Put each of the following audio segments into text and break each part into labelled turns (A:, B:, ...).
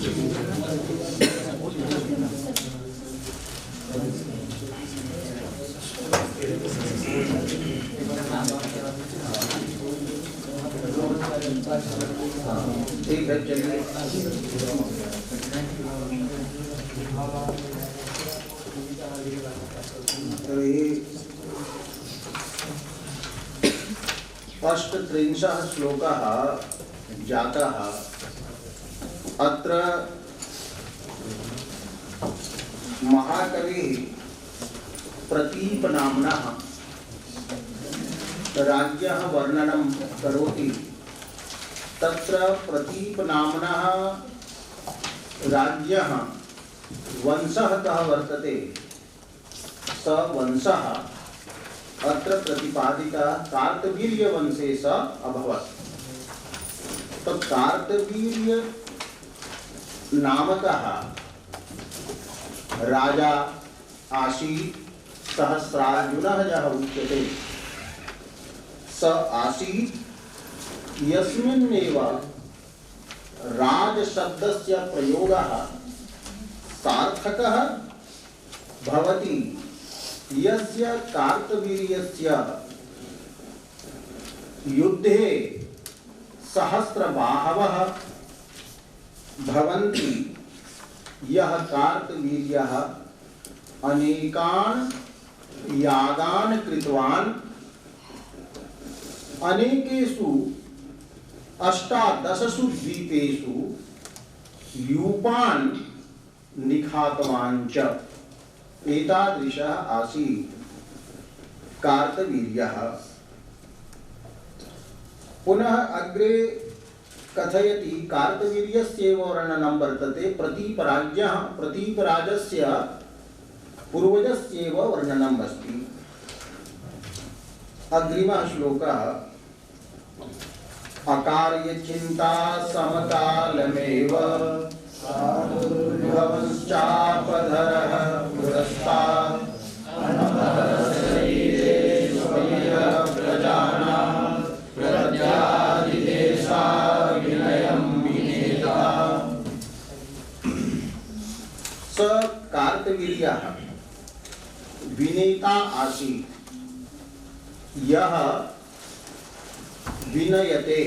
A: ठीक है, चलिए। अष्टत्रिंशः श्लोकः जातः। अत्र महाकविः प्रतीपनाम्नः राज्यः वर्णनं करोति। तत्र प्रतीपनाम्नः राज्यः वंशः कः वर्तते, स वंशः अत्र प्रतिपादितः कार्तवीर्यवंशे स अभवत्। तो कार्तवीर्य नामकः राजा आसीत्। सहस्रार्जुनः यः उच्यते स आसीत् यस्मिन्नेव राजशब्दस्य प्रयोगः सार्थकः भवति, यस्य कार्तवीर्यस्य युद्धे सहस्रबाहवः भवन्ति। यः कार्तवीर्यः अनेकान् यागान् कृतवान्, अनेकेषु अष्टादशसु द्वीपेषु यूपान् निखातवान् च। एतादृशः आसीत् कार्तवीर्यः। पुनः अग्रे कथयति कार्तवीर्यस्यैव वर्णनं वर्तते। प्रतीपराजस्य पूर्वजस्यैव वर्णनम् अस्ति। अग्रिमः श्लोकः अकार्यचिन्ता समकालमेव भवश्चापधरः पुरस्तात् प्रजानां प्रत्यादिदेशा विनयं विनेता। स कार्तवीर्यः विनेता आसीत्। यः विनयते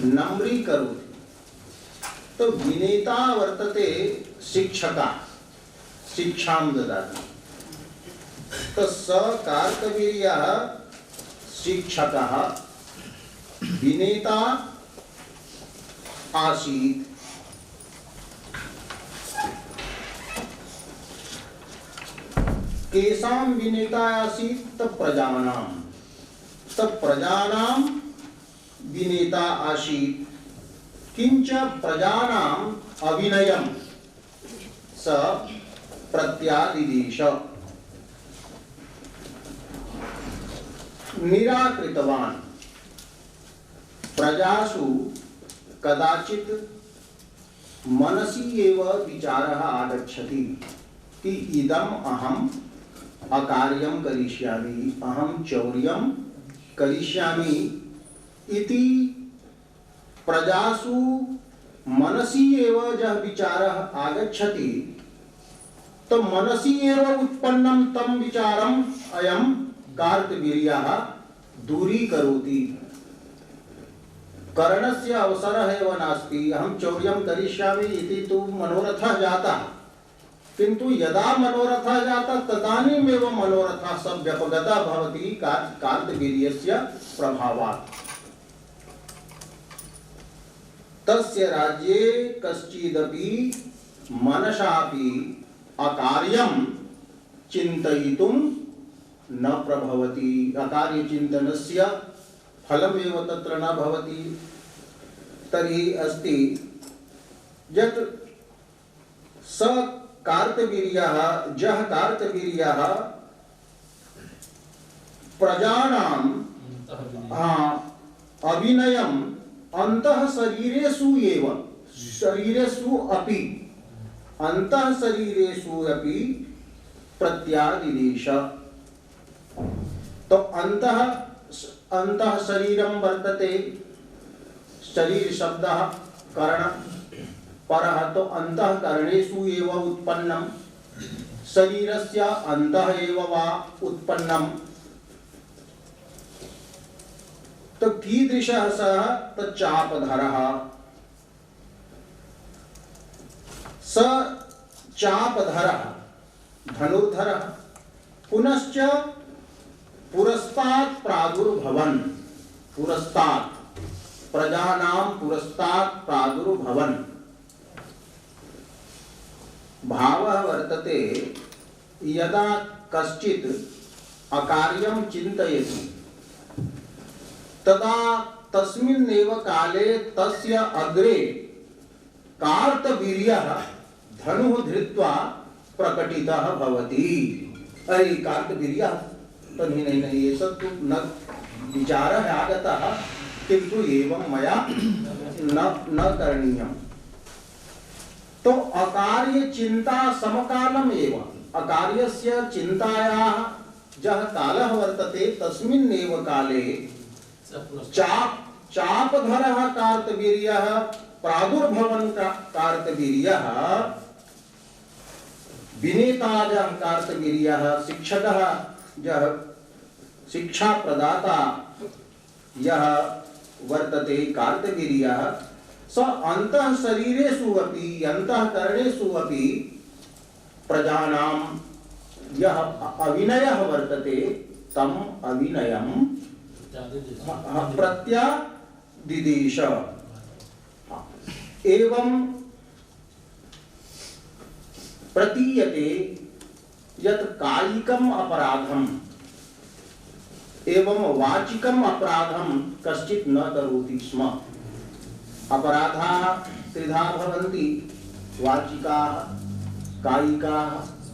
A: नम्रीकरोति। तो विनेता वर्तते शिक्षकः, शिक्षां ददाति। तो स कार्तवीर्यः शिक्षकः विनेता आसीत्। केषां विनेता आसीत्? प्रजानां। प्रजानां विनेता आसीत्। किंच प्रजानाम् अविनयं स प्रत्यादिदेश निराकृतवान्। प्रजासु कदाचित् मनसि एव विचारः आगच्छति कि इदम् अहम् अकार्यं करिष्यामि, अहं चौर्यं करिष्यामि इति प्रजासु मनसि एव यः विचारः आगच्छति, तो मनसि एव उत्पन्नं तं विचारम् अयं कार्तवीर्यः दूरीकरोति। करणस्य अवसरः एव नास्ति। अहं चौर्यं करिष्यामि इति तु मनोरथः जातः, किन्तु यदा मनोरथः जातः तदानीमेव मनोरथः व्यपगतः भवति कार्तवीर्यस्य प्रभावात्। तस्य राज्ये कश्चिदपि मनसापि अकार्यं चिन्तयितुं न प्रभवति। अकार्यचिन्तनस्य फलमेव तत्र न भवति। तर्हि अस्ति यत् स कार्तवीर्यः, यः कार्तवीर्यः प्रजानां अविनयं अंतः शरीरेषु एव, शरीरेषु अपि, अंतः शरीरेषु अपि प्रत्यादिदेश। तो अंतः शरीरं वर्तते, शरीर शब्दः कर्ण, परः तो अंतःकरणेषु एव उत्पन्नम्, शरीरस्य अन्तः एव वा उत्पन्नम्। तो कीदृशः सः तो चापधरः, स चापधरः धनुर्धरः, पुनश्च पुरस्तात् प्रादुर्भवन्, पुरस्तात् प्रजानां पुरस्तात् प्रादुर्भवन्। भावः वर्तते यदा कश्चित् अकार्यं चिन्तयति तदा तस्मिन्नेव काले तस्य अग्रे कार्तवीर्यः धनुः धृत्वा प्रकटितः भवति। अरे कार्तवीर्यः तो नहीं ये सब तो न विचारः आगतः, किन्तु एवं मया न करणीयम्। तो अकार्य चिंता समकालम एव, अकार्यस्य चिंतायाः यः कालः वर्तते तस्मिन्नेव काले चापधरः कार्तवीर्यः प्रादुर्भवन् कार्तवीर्यः, विनेता यः कार्तवीर्यः, शिक्षकः यः शिक्षा प्रदाता यः वर्तते कार्तवीर्यः, स अंतः शरीरेषु अपि अंतःकरणेषु अपि प्रजानां यः अविनयः वर्तते तम अविनयं प्रत्यादिदेश। एवं प्रतीयते यत् कायिकम् अपराधम् एवं वाचिकम् अपराधं कश्चित् न करोति स्म। अपराधाः त्रिधा भवन्ति, वाचिकाः, कायिकाः,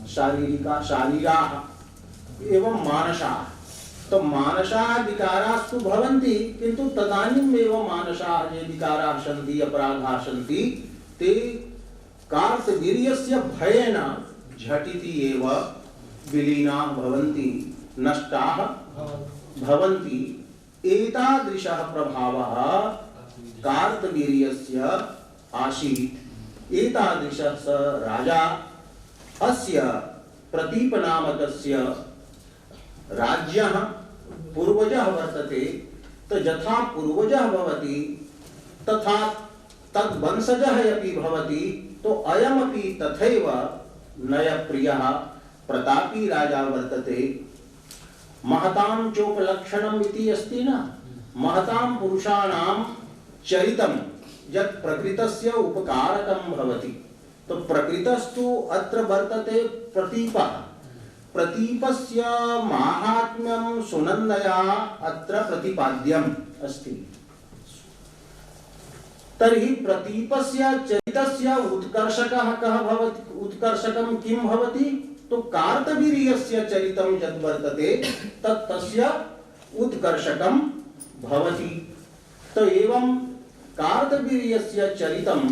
A: शारीरिकाः, शारीराः एवं मानसाः। तो मानसाः विकारास्तु भवन्ति, किन्तु तदानीमेव मानसाः ये विकाराः सन्ति, अपराधाः सन्ति, ते कार्तवीर्यस्य भयेन झटिति एव विलीनाः भवन्ति, नष्टाः भवन्ति। एतादृशः प्रभावः कार्तवीर्यस्य आसीत्। एतादृशः स राजा अस्य प्रतीपनामकस्य राज्यः पूर्वजः वर्तते। तो यथा पूर्वजः भवति तथा तद्वंशजः अपि भवति। तो अयमपि तथैव नयप्रियः प्रतापी राजा वर्तते। महतां चोपलक्षणम् इति अस्ति न, महतां पुरुषाणां चरितं यत् प्रकृतस्य उपकारकं भवति। तो प्रकृतस्तु अत्र वर्तते प्रतीपः, प्रतीपस्य माहात्म्यं सुनन्दया अत्र प्रतिपाद्यम् अस्ति। तर्हि प्रतीपस्य चरितस्य उत्कर्षकः कः भवति, उत्कर्षकं किं भवति? तो कार्तवीर्यस्य चरितं यद् वर्तते तत् तस्य उत्कर्षकं भवति। तो एवं कार्तवीर्यस्य चरितम्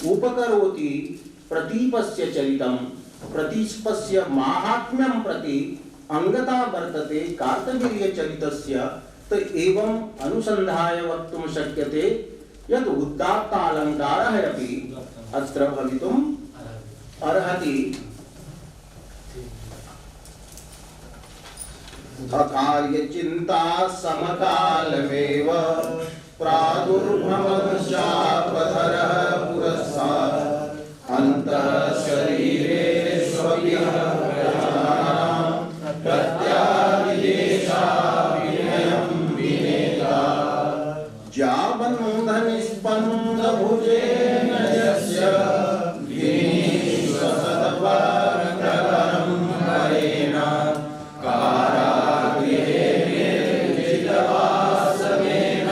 A: उपकरोति प्रतीपस्य चरितं, प्रतीपस्य माहात्म्यं प्रति अंगता वर्तते कार्तवीर्यचरितस्य। तो एवं अनुसन्धाय वक्तुं शक्यते यत् उदात्तालङ्कारः अपि अत्र भवितुम् अर्हति। अकार्यचिन्ता समकालमेव प्रादुर्भवन् चापधरः पुरस्तात् अन्तः शरीरेष्वपि प्रजानां प्रत्यादिदेशा विनयं विनेता। जाबन्धनिस्पन्दभुजेन यस्य गिरीश्वसदपारकरं हरेण कारागृहे निर्जितवासमेन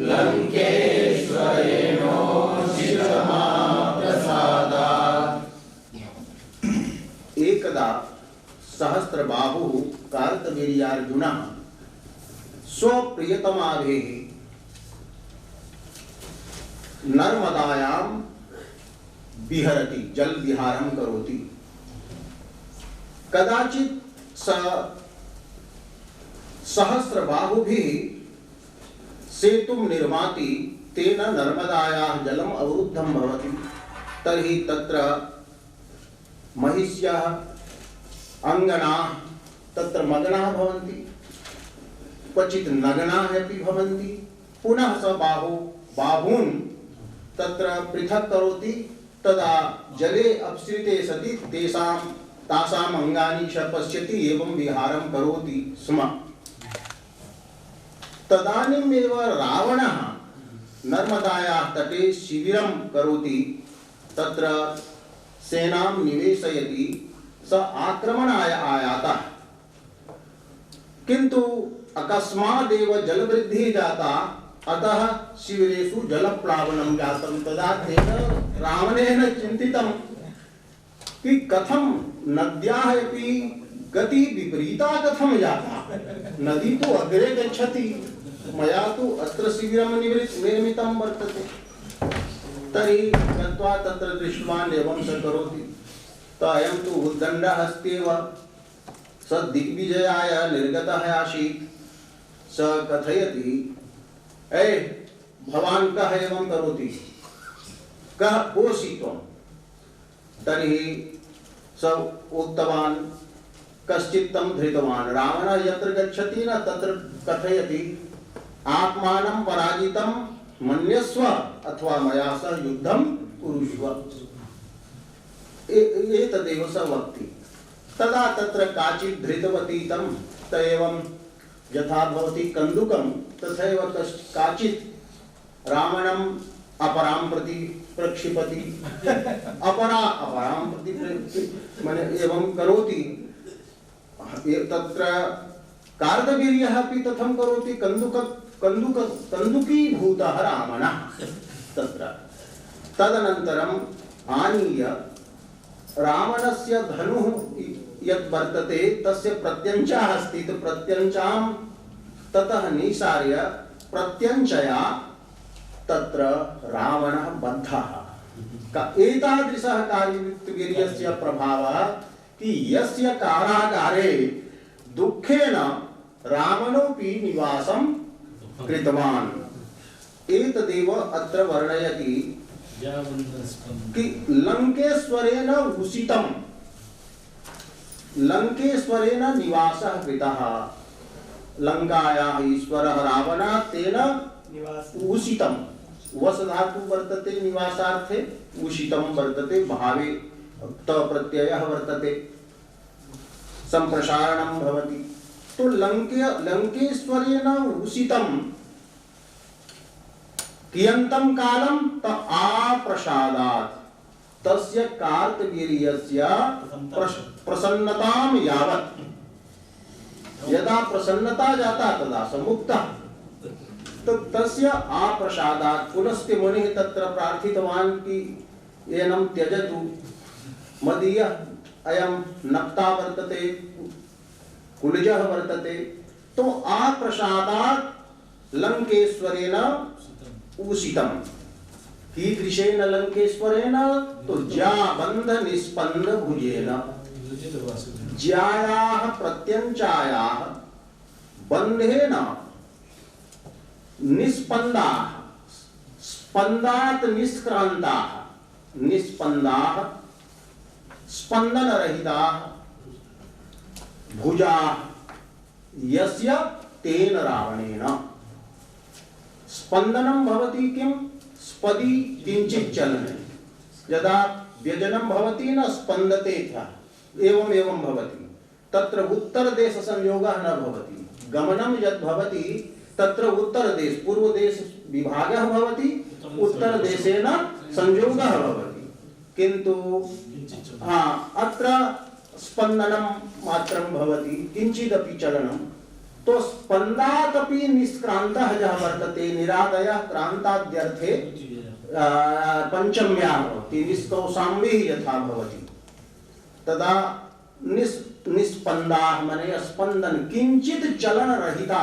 A: लङ्केश्वरेणोचितमाप्रसादात्। एकदा सहस्रबाहुः कार्तवीर्यार्जुनः स्वप्रियतमाभिः नर्मदायां विहरति, जल विहारं करोति। कदाचित् सहस्रबाहुभिः सेतुं निर्माति तेन नर्मदायाः जलम् अवरुद्धं भवति तर्हि तत्र महिष्यः अङ्गनाः तत्र मग्नाः भवन्ति, क्वचित् नग्नाः अपि भवन्ति। पुनः स बाहून् तत्र पृथक् करोति, तदा जले अपसृते सति तासाम् अङ्गानि च पश्यति, एवं विहारं करोति स्म। तदानीमेव रावणः नर्मदायाः तटे शिबिरं करोति, तत्र सेनां निवेशयति, स आक्रमणाय आयातः। किन्तु अकस्मादेव जलवृद्धिः जाता, अतः शिबिरेषु जलप्लावनं जातं। तदा तेन रावणेन चिन्तितं कि कथं नद्याः अपि गति विपरीता कथं जाता, नदी तु अग्रे गच्छति, मया तु अत्र शिबिरं निर्मितं वर्तते। तर्हि गत्वा तत्र दृष्टवान् एवं स करोति, अयं तु उद्दण्डः अस्त्येव, स दिग्विजयाय निर्गतः आसीत्। स कथयति, भवान् कः एवं करोति, कः कोऽसि त्वं? तर्हि स उक्तवान्, कश्चित् तं धृतवान्। रावणः यत्र गच्छति न तत्र कथयति, आत्मानं पराजितं मन्यस्व अथवा मया सह युद्धं कुरुष्व, एतदेव स वक्ति। तदा तत्र काचित् धृतवती तं, एवं यथा भवति कन्दुकं तथैव काचित् रावणम् अपरां प्रति प्रक्षिपति, अपरां प्रति एवं करोति। तत्र कार्तवीर्यः अपि तथं करोति, कन्दुकीभूतः रावणः तत्र। तदनन्तरम् आनीय रावणस्य धनुः यत् वर्तते तस्य प्रत्यञ्चाः अस्ति, प्रत्यञ्चां ततः निसार्य प्रत्यञ्चया तत्र रावणः बद्धः। एतादृशः कार्तवीर्यस्य प्रभावः कि यस्य कारागारे दुःखेन रावणोऽपि निवासं कृतवान्। एतदेव अत्र वर्णयति कि लङ्केश्वरेण उषितं, लङ्केश्वरेण निवासः कृतः। लङ्कायाः ईश्वरः रावणः तेन उषितं, वस धातु वर्तते निवासार्थे, उषितं वर्तते भावे त प्रत्ययः वर्तते, सम्प्रसारणं भवति। तो लङ्केश्वरेण उषितं कियन्तं कालं त आप्रसादात्, तस्य कार्तवीर्यस्य प्रसन्नतां यावत्, यदा प्रसन्नता जाता तदा स मुक्तः। तो तस्य आप्रसादात् पुनस्ते मुनिः तत्र प्रार्थितवान् कि एनं त्यजतु, मदीयः अयं नक्ता वर्तते, कुलजः वर्तते। तो आप्रसादात् लङ्केश्वरेण उषितं। कीदृशेन लङ्केश्वरेण? तो ज्याबन्ध निस्पन्द भुजेन, ज्यायाः प्रत्यञ्चायाः बन्धेन निस्पन्दाः, स्पन्दात् निष्क्रान्ताः, निस्पन्दाः स्पन्दनरहिताः भुजाः यस्य तेन रावणेन। स्पन्दनं भवति किं? स्पदि किञ्चित् चलने, यदा व्यजनं भवति न स्पन्दते था, एवं भवति। तत्र उत्तरदेश संयोगः न भवति। गमनं यद् भवति तत्र उत्तरदेश पूर्वदेश विभागः भवति, उत्तरदेशेन संयोगः भवति। किन्तु अत्र स्पन्दनं मात्रं भवति, किञ्चिदपि चलनं। तो स्पन्दादपि निष्क्रान्तः यः वर्तते, निरादयः क्रान्ताद्यर्थे पंचम्याः भवति, निष्कौशाम्बिः यथा भवति तदा निस्पन्दाः मने स्पन्दन किञ्चित् चलन रहिता।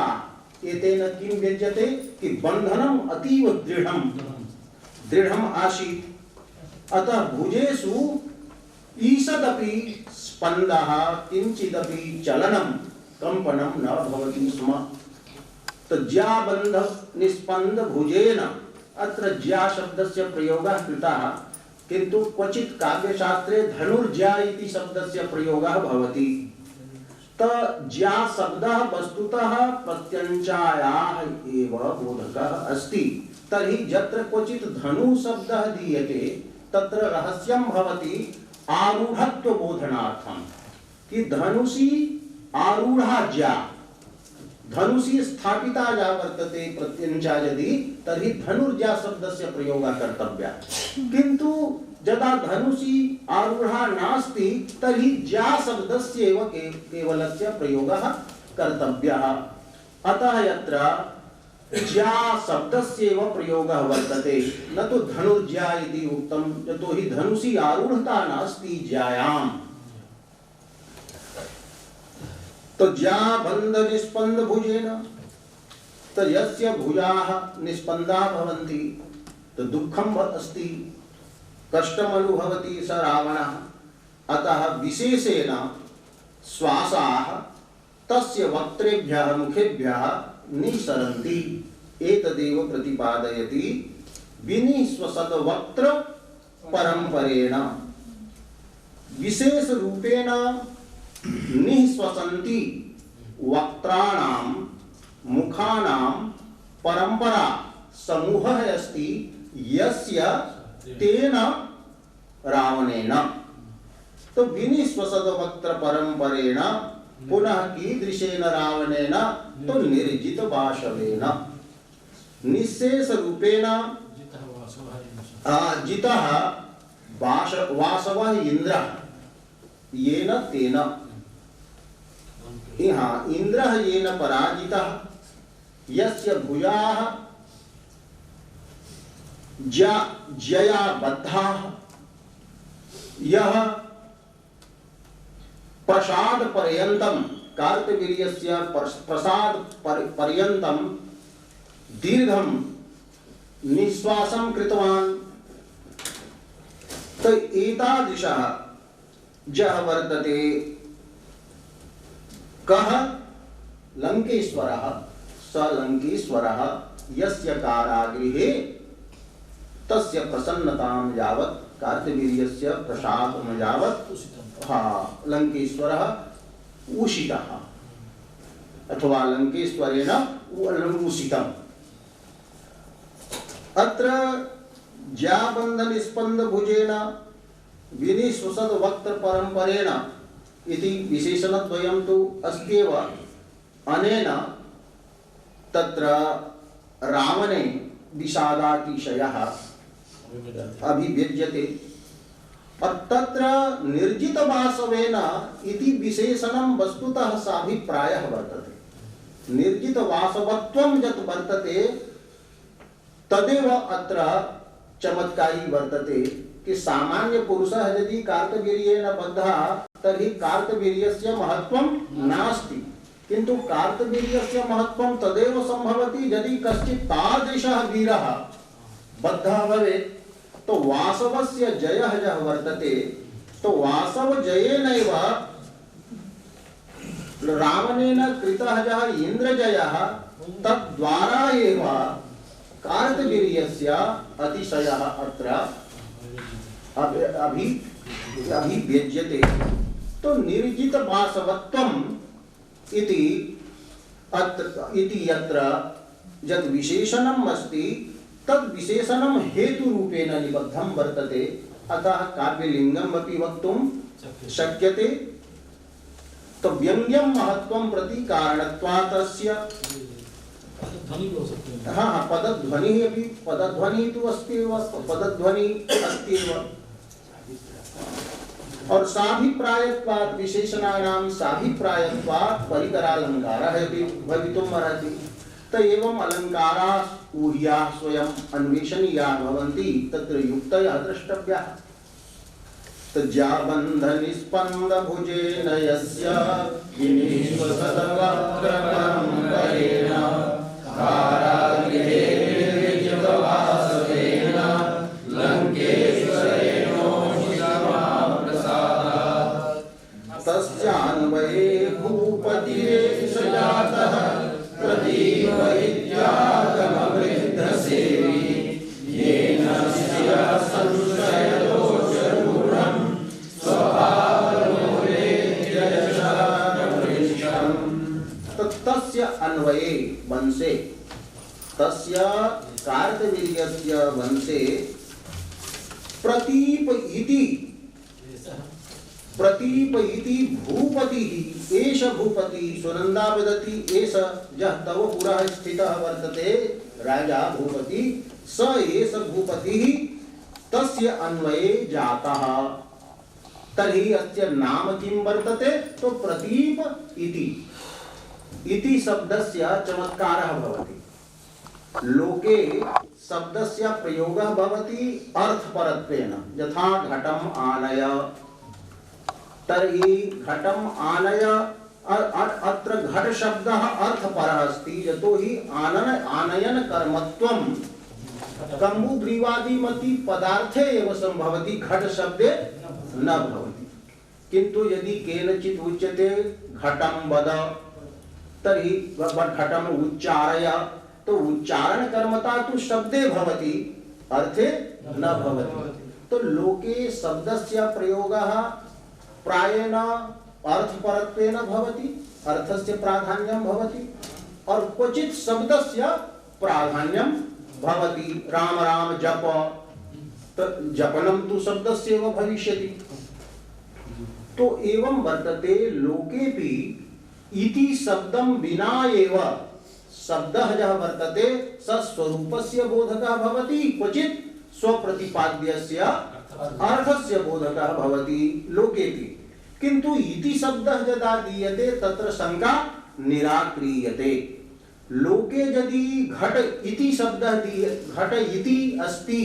A: एतेन किं व्यज्यते कि बन्धनम् अतीव दृढम् आसीत्। अतः भुजेषु ईषदपि स्पन्दः किञ्चिदपि चलनं कंपनं न भवति स्म। तो ज्याबन्ध निस्पन्द भुजेन अत्र ज्या शब्दस्य प्रयोगः कृतः, किन्तु क्वचित् काव्यशास्त्रे धनुर्ज्या इति शब्दस्य प्रयोगः भवति। ज्या शब्दः वस्तुतः प्रत्यञ्चायाः एव बोधकः अस्ति। तर्हि यत्र क्वचित् धनु शब्दः दीयते तत्र रहस्यं भवति आरूढत्व बोधनार्थं, कि धनुषी आरूढ़ा ज्या, धनुषी स्थापिता या वर्तते प्रत्यञ्चा यदि, तर्हि धनुर्ज्या शब्दस्य प्रयोगः कर्तव्यः। किन्तु यदा धनुषी आरूढ़ा नास्ति तर्हि ज्या शब्दस्य एव केवलस्य प्रयोगः कर्तव्यः। अतः यत्र ज्या शब्दस्य एव प्रयोगः वर्तते, न तु धनुर्ज्या इति उक्तं, यतोहि धनुषी आरूढ़ता नास्ति ज्यायाम्। तो ज्या बंध निस्पंद भुजेन, तो यस्य भुजाः निस्पन्दाः भवन्ति तो दुःखम् अस्ति, कष्टम् अनुभवति स रावणः। अतः विशेषेण श्वासाः तस्य वक्त्रेभ्यः मुखेभ्यः निसरन्ति। एतदेव प्रतिपादयति विनिश्वसत वक्त्र परम्परेण। विशेष रूपेण निःश्वसन्ति वक्त्राणां मुखानां परंपरा समूहः अस्ति यस्य तेन रावणेन। तो विनिश्वसत वक्त्र परंपरेण पुनः कीदृशेन रावणेन, तो निर्जित वासवेन। निःशेष रूपेण जितः वासवः इंद्रः येन तेन। यहाँ इंद्रः येन पराजितः, यस्य भुजाः जया बद्धाः, यः प्रसाद पर्यन्तं कार्तवीर्यस्य प्रसाद पर्यन्तं दीर्घं निश्वासं कृतवान्। तो एतादृशः जः वर्तते कः लंकेश्वरः, स लंकेश्वरः यस्य कारागृहे तस्य प्रसन्नतां यावत् कार्तवीर्यस्य प्रसादं यावत् लंकेश्वरः उषितः अथवा लंकेश्वरेण उषितम्। अत्र ज्याबन्धन स्पन्द भुजेन विनिश्वसत वक्त्र परंपरेण इति विशेषणद्वयं तु अस्त्येव। अनेन तत्र रावणे विषादातिशयः अभिव्यज्यते। और तत्र निर्जित वासवेन इति विशेषणं वस्तुतः साभिप्रायः वर्तते। निर्जित वासवत्वं यत् वर्तते तदेव अत्र चमत्कारी वर्तते, कि सामान्य पुरुषः यदि कार्तवीर्येण बद्धः तर्हि कार्तवीर्यस्य महत्त्वं नास्ति, किन्तु कार्तवीर्यस्य महत्त्वं तदेव सम्भवति यदि कश्चित् तादृशः वीरः बद्धः भवेत्। तो वासवस्य जयः यः वर्तते, तो वासव जयेनैव रावणेन कृतः यः इन्द्रजयः तद्द्वारा एव कार्तवीर्यस्य अतिशयः अत्र अभिव्यज्यते। तो निर्जित वासवत्वम् इति यत्र यत् विशेषणम् अस्ति तद् विशेषणं हेतु रूपेण निबद्धं वर्तते। अतः काव्यलिङ्गम् अपि वक्तुं शक्यते। तो व्यङ्ग्यं महत्त्वं प्रति कारणत्वात् तस्य पदध्वनिः अपि पदध्वनिः तु अस्ति एव, पदध्वनिः अस्ति एव। और साभिप्रायत्वात् विशेषणानां साभिप्रायत्वात् परिकरालङ्कारः अपि भवितुम् अर्हति। त एवं अलङ्काराः ऊह्याः स्वयं अन्वेषणीयाः भवन्ति, तत्र युक्तयः द्रष्टव्याः। ज्याबन्ध निस्पन्द भुजेन यस्य विनिश्वसत वक्त्र परम्परेण कारागृहे निर्जित वासवेन लङ्केश्वरेणोषितमाप्रसादात् तस्यान्वये भूपतिरेष जातः प्रदीप इत्यागमवृद्धसेवी कार्तवीर्यस्य वंशे प्रतीप इति भूपतिः एष भूपतिः सुनंदा वदति एष यः तव पुरः स्थितः वर्तते राजा भूपति स एष भूपतिः तस्य अन्वये जातः। तर्हि अस्य नाम किं वर्तते? तो प्रतीप इति शब्दस्य चमत्कारः भवति। लोके शब्दस्य प्रयोगः भवति अर्थपरत्वेन, यथा घटम् आनय। तर्हि घटम् आनय अत्र घट शब्दः अर्थपरः अस्ति, यतोहि आनयन कर्मत्वं कम्बुग्रीवादिमति पदार्थे एव संभवति, घट शब्दे न भवति। किन्तु यदि केनचित् उच्यते घटं वद तर्हि घटम् उच्चारय, तो उच्चारण कर्मता तो शब्दे भवति, अर्थे न भवति। तो लोके शब्दस्य प्रयोगः प्रायेण अर्थपरत्वेन भवति, अर्थस्य प्राधान्यं भवति, और क्वचित् शब्दस्य प्राधान्यं भवति। राम राम जप, तो जपनं तु शब्दस्य एव भविष्यति। तो एवं वर्तते लोकेपि इति शब्दं विना एव शब्दः यः वर्तते स स्वरूपस्य बोधकः भवति, क्वचित् स्वप्रतिपाद्यस्य अर्थस्य बोधकः भवति लोकेपि। किन्तु इति शब्दः यदा दीयते तत्र शंका निराक्रियते। लोके यदि घट इति शब्दः घट इति अस्ति,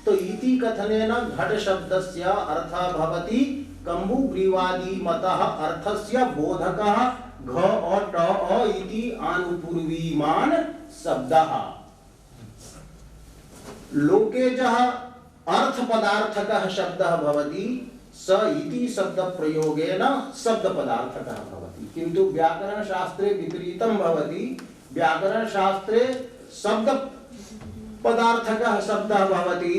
A: तो इति कथनेन घट शब्दस्य अर्थः भवति कम्बुग्रीवादी मतः अर्थस्य बोधकः घ और ट अ इति आनुपूर्वीमान शब्दः। लोके जः अर्थ पदार्थकः शब्दः भवति स इति शब्द प्रयोगेन शब्द पदार्थकः भवति। किन्तु व्याकरण शास्त्रे विपरीतं भवति। व्याकरण शास्त्रे शब्द पदार्थकः शब्दः भवति,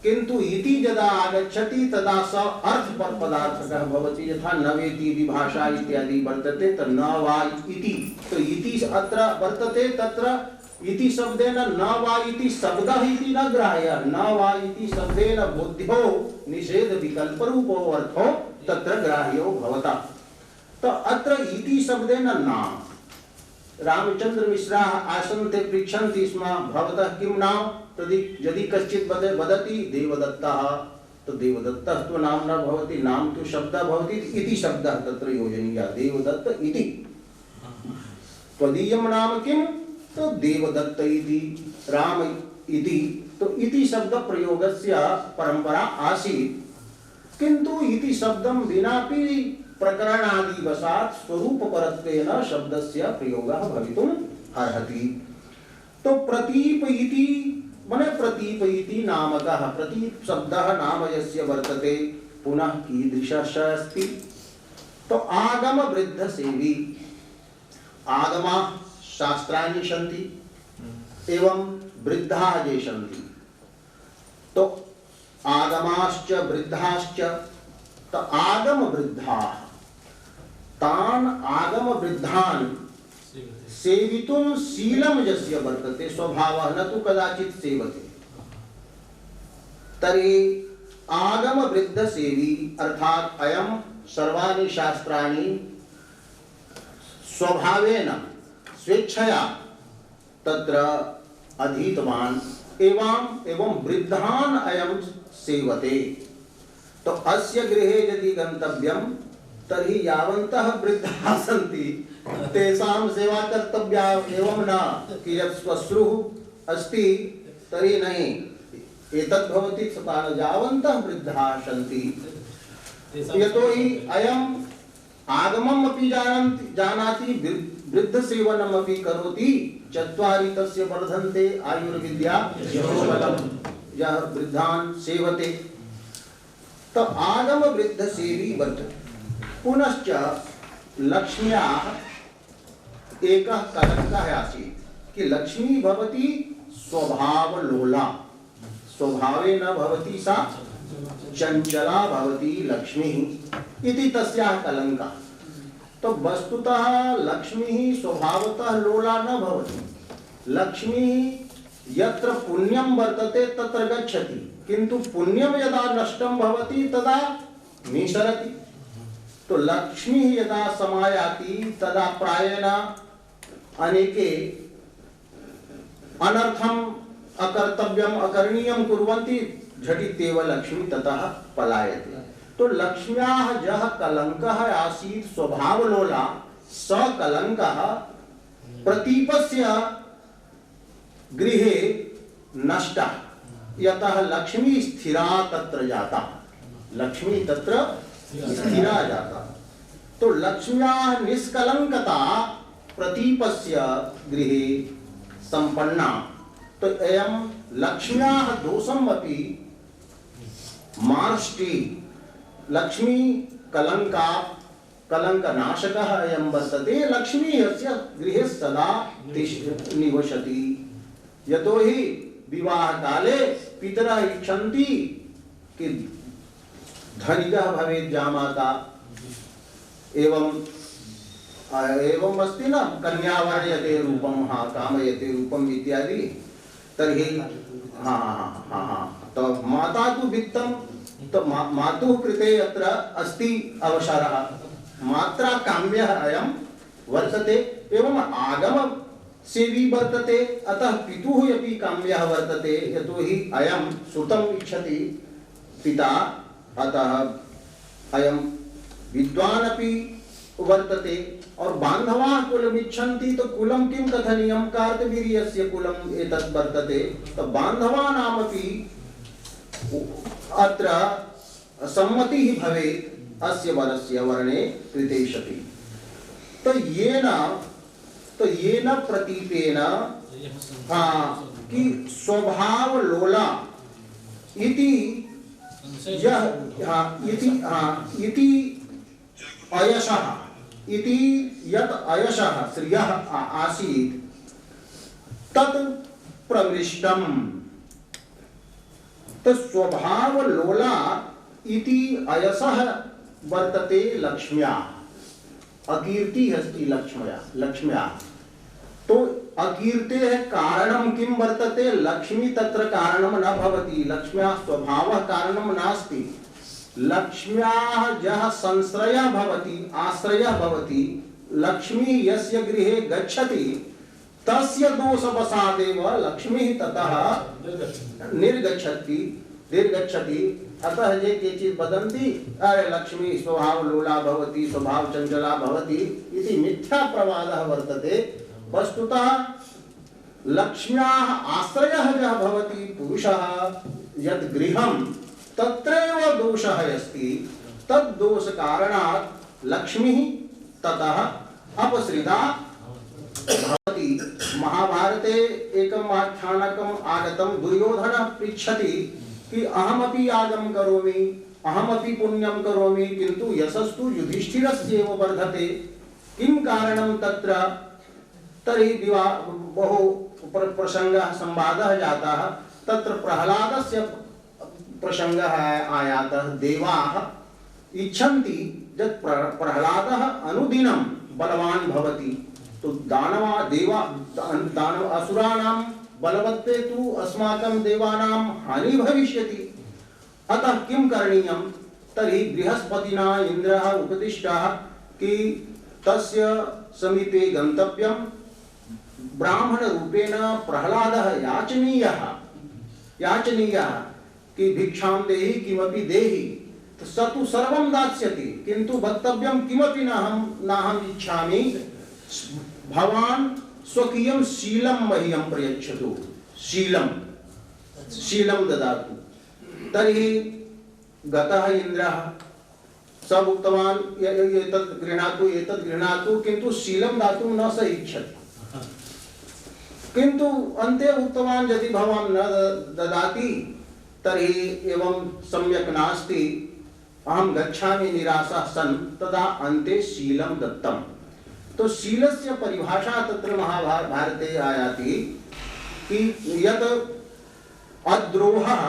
A: किन्तु इति यदा आगच्छति तदा स अर्थ पदार्थकः भवति। यथा नवेति विभाषा इत्यादि वर्तते त न वा इति, तो इति अत्र वर्तते, तत्र इति शब्देन न वा इति शब्दः इति न ग्राह्यः। न वा इति शब्देन बुद्ध्यो निषेध विकल्प रूपो अर्थो तत्र ग्राह्यो भवता। तो अत्र इति शब्देन न। रामचंद्र मिश्रा आसन् ते पृच्छन्ति स्म भवतः किं नाम? तदि यदि कश्चित् वदति देवदत्तः, तो देवदत्तः तो नाम न भवति, नाम तो शब्दः भवति, इति शब्दः तत्र योजनीयः देवदत्त इति। त्वदीयं नाम किं? तो देवदत्त इति, राम इति। तो इति शब्द प्रयोगस्य परंपरा आसीत्, किन्तु इति शब्दं विनापि प्रकरणादिवशात् स्वरूपपरत्वेन शब्दस्य प्रयोगः भवितुम् अर्हति। तो प्रतीप इति मने प्रतीप इति नामकः, प्रतीप शब्दः नाम यस्य वर्तते पुनः कीदृशः अस्ति? तो आगम वृद्ध सेवी। आगमाः शास्त्राणि सन्ति एवं वृद्धाः ये सन्ति। तो आगमाश्च वृद्धाश्च, तो आगम वृद्धाः तान् आगम वृद्धान् सेवितुं शीलं यस्य वर्तते स्वभावः न तु कदाचित् सेवते। तर्हि आगम वृद्ध सेवी अर्थात अयं सर्वाणि शास्त्राणि स्वभावेन स्वेच्छया तत्र अधीतवान् एवं वृद्धान् अयं सेवते। तो अस्य गृहे यदि गन्तव्यं तर्हि यावन्तः वृद्धाः सन्ति तेषां सेवा कर्तव्या एवं न कि यत् श्वश्रुः अस्ति तर्हि नहीं एतद् भवति तथा न यावन्तः वृद्धाः सन्ति। यतोहि अयम् आगमम् अपि जानाति वृद्ध सेवनम् अपि करोति। चत्वारि तस्य वर्धन्ते आयुर्विद्या यशोबलम्, यः वृद्धान् सेवते। तो आगम वृद्ध सेवी वर्तते। पुनश्च लक्ष्म्याः एकः कलङ्कः आसीत् कि लक्ष्मी भवति स्वभावलोला, स्वभावे न भवति सा चंचला भवति लक्ष्मीः इति तस्याः कलङ्कः। तो वस्तुतः लक्ष्मीः स्वभावतः लोला न भवति। लक्ष्मी यत्र पुण्यम वर्तते तत्र गच्छति, किंतु पुण्यम यदा नष्टम भवति तदा निसरति। तो लक्ष्मी यदा समायाति तदा प्रायेण अनेके अनर्थम अकर्तव्यम अकरणीयम कुर्वन्ति, झटित्येव लक्ष्मी ततः पलायते। तो लक्ष्म्याः यः कलंकः आसीत् स्वभावलोला स कलंकः प्रतीपस्य गृहे नष्टः, यतः लक्ष्मी स्थिरा तत्र जाता, लक्ष्मी तत्र स्थिरा जाता। तो लक्ष्म्याः निष्कलंकता प्रतीपस्य गृहे संपन्ना। तो अयं लक्ष्म्याः दोषम् अपि मार्ष्टि, लक्ष्मी कलंका कलंकनाशकः अयं वर्तते। लक्ष्मी यस्य गृहे सदा निवसति, यतोहि विवाह काले पितरः इच्छन्ति कि धनिकः भवेत् जामाता, एवं अस्ति न, कन्या वर्ण्यते रूपं हा कामयते रूपम इत्यादि। तर्हि तो माता तु वित्तं, तो मातुः कृते अत्र अस्ति अवसरः, मात्रा काम्यः अयं वर्तते, एवं आगम सेवी वर्तते, अतः पितुः अपि काम्यः वर्तते, यतोहि अयं सुतम् इच्छति पिता, अतः अयं विद्वान् अपि वर्तते। और बान्धवाः कुलम् इच्छन्ति, तो कुलं किं कथनीयं, कार्तवीर्यस्य कुलम् एतत् वर्तते। तो बान्धवानामपि अत्र सम्मतिः भवेत् अस्य वरस्य वर्णे कृते सति। तो येन प्रतीपेन कि स्वभाव लोला इति इति अयशः इति यत् अयशः श्रियः आसीत् तत् प्रविष्टम्। तो स्वभाव लोला इति अयशः वर्तते लक्ष्म्याः, अकीर्ति अस्ति लक्ष्म्याः। तो अकीर्तेः कारणं किं वर्तते, लक्ष्मी तत्र कारणं न भवति, लक्ष्म्याः स्वभावः कारणं नास्ति। लक्ष्म्याः यः संश्रयः भवति, आश्रयः भवति, लक्ष्मी यस्य गृहे गच्छति तस्य दोषवशादेव लक्ष्मी ततः निर्गच्छति। अतः ये केचित् वदन्ति अरे लक्ष्मी स्वभाव लोला भवति, स्वभाव चञ्चला भवति इति मिथ्या प्रवादः वर्तते। वस्तुतः लक्ष्म्याः आश्रयः यः भवति पुरुषः, यत् गृहं तत्रैव दोषः अस्ति, तद् दोष कारणात् लक्ष्मी ततः अपसृता भवति। महाभारते एकम् आख्यानकम् आगतं, दुर्योधनः पृच्छति कि अहमपि यागं करोमि, अहमपि पुण्यं करोमि, किन्तु यशस्तु युधिष्ठिरस्यैव वर्धते, किं कारणं तत्र। तर्हि बहु प्रसंगः संवादः जातः, तत्र प्रह्लादस्य प्रसंगः आयातः। देवाः इच्छन्ति यत् प्रह्लादः अनुदिनं बलवान् भवति, तो दानव असुराणां बलवत्ते तु अस्माकं देवानां हानि भविष्यति, अतः किं करणीयं। तर्हि बृहस्पतिना इन्द्रः उपदिष्टः कि तस्य समीपे गन्तव्यं, ब्राह्मण रूपेण प्रह्लादः याचनीयः कि भिक्षां देहि किमपि देहि, तो स तु सर्वं दास्यति, किन्तु वक्तव्यं किमपि नाहम् इच्छामि, भवान् स्वकीयं शीलं मह्यं प्रयच्छतु, शीलं ददातु। तर्हि गतः इन्द्रः, सब उक्तवान् एतत् गृह्णातु, किन्तु शीलं दातुं न स इच्छति। किन्तु अन्ते उक्तवान् यदि भवान् न ददाति तर्हि एवं सम्यक् नास्ति, अहं गच्छामि निराशः सन्। तदा अन्ते शीलं दत्तं। तो शीलस्य परिभाषा तत्र महाभारते आयाति कि यत् अद्रोहः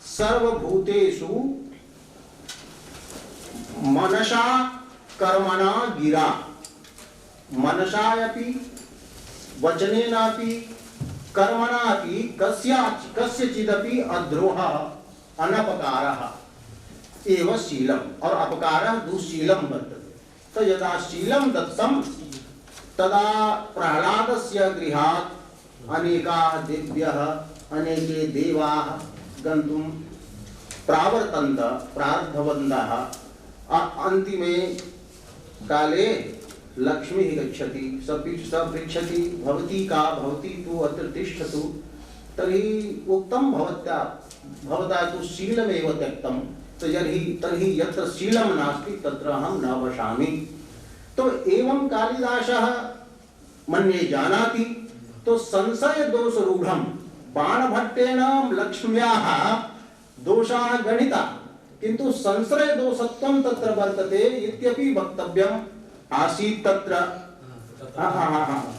A: सर्वभूतेषु मनसा कर्मणा गिरा, मनसा अपि वचनेनापि कर्मणापि कस्यचिदपि अद्रोहः अनपकारः एव शीलम् और अपकारः दुःशीलं वर्तते। तो यदा शीलं दत्तं तदा प्रह्लादस्य गृहात् अनेकाः दिव्यः अनेके देवाः गन्तुं प्रारब्धवन्तः। अन्तिमे काले लक्ष्मीः गच्छति, स पृच्छति भवती का, भवती तु अत्र तिष्ठतु। तर्हि उक्तं भवता तु शीलमेव त्यक्तं, तर्हि यत्र शीलं नास्ति तत्र अहं न वसामि। तो एवं कालिदासः मन्ये जानाति। तो संशय दोष रूढ़ं बाणभट्टेन लक्ष्म्याः दोषाः गणिता, किन्तु संशय दोषत्वं तत्र वर्तते इत्यपि वक्तव्यम् आसीत् तत्र।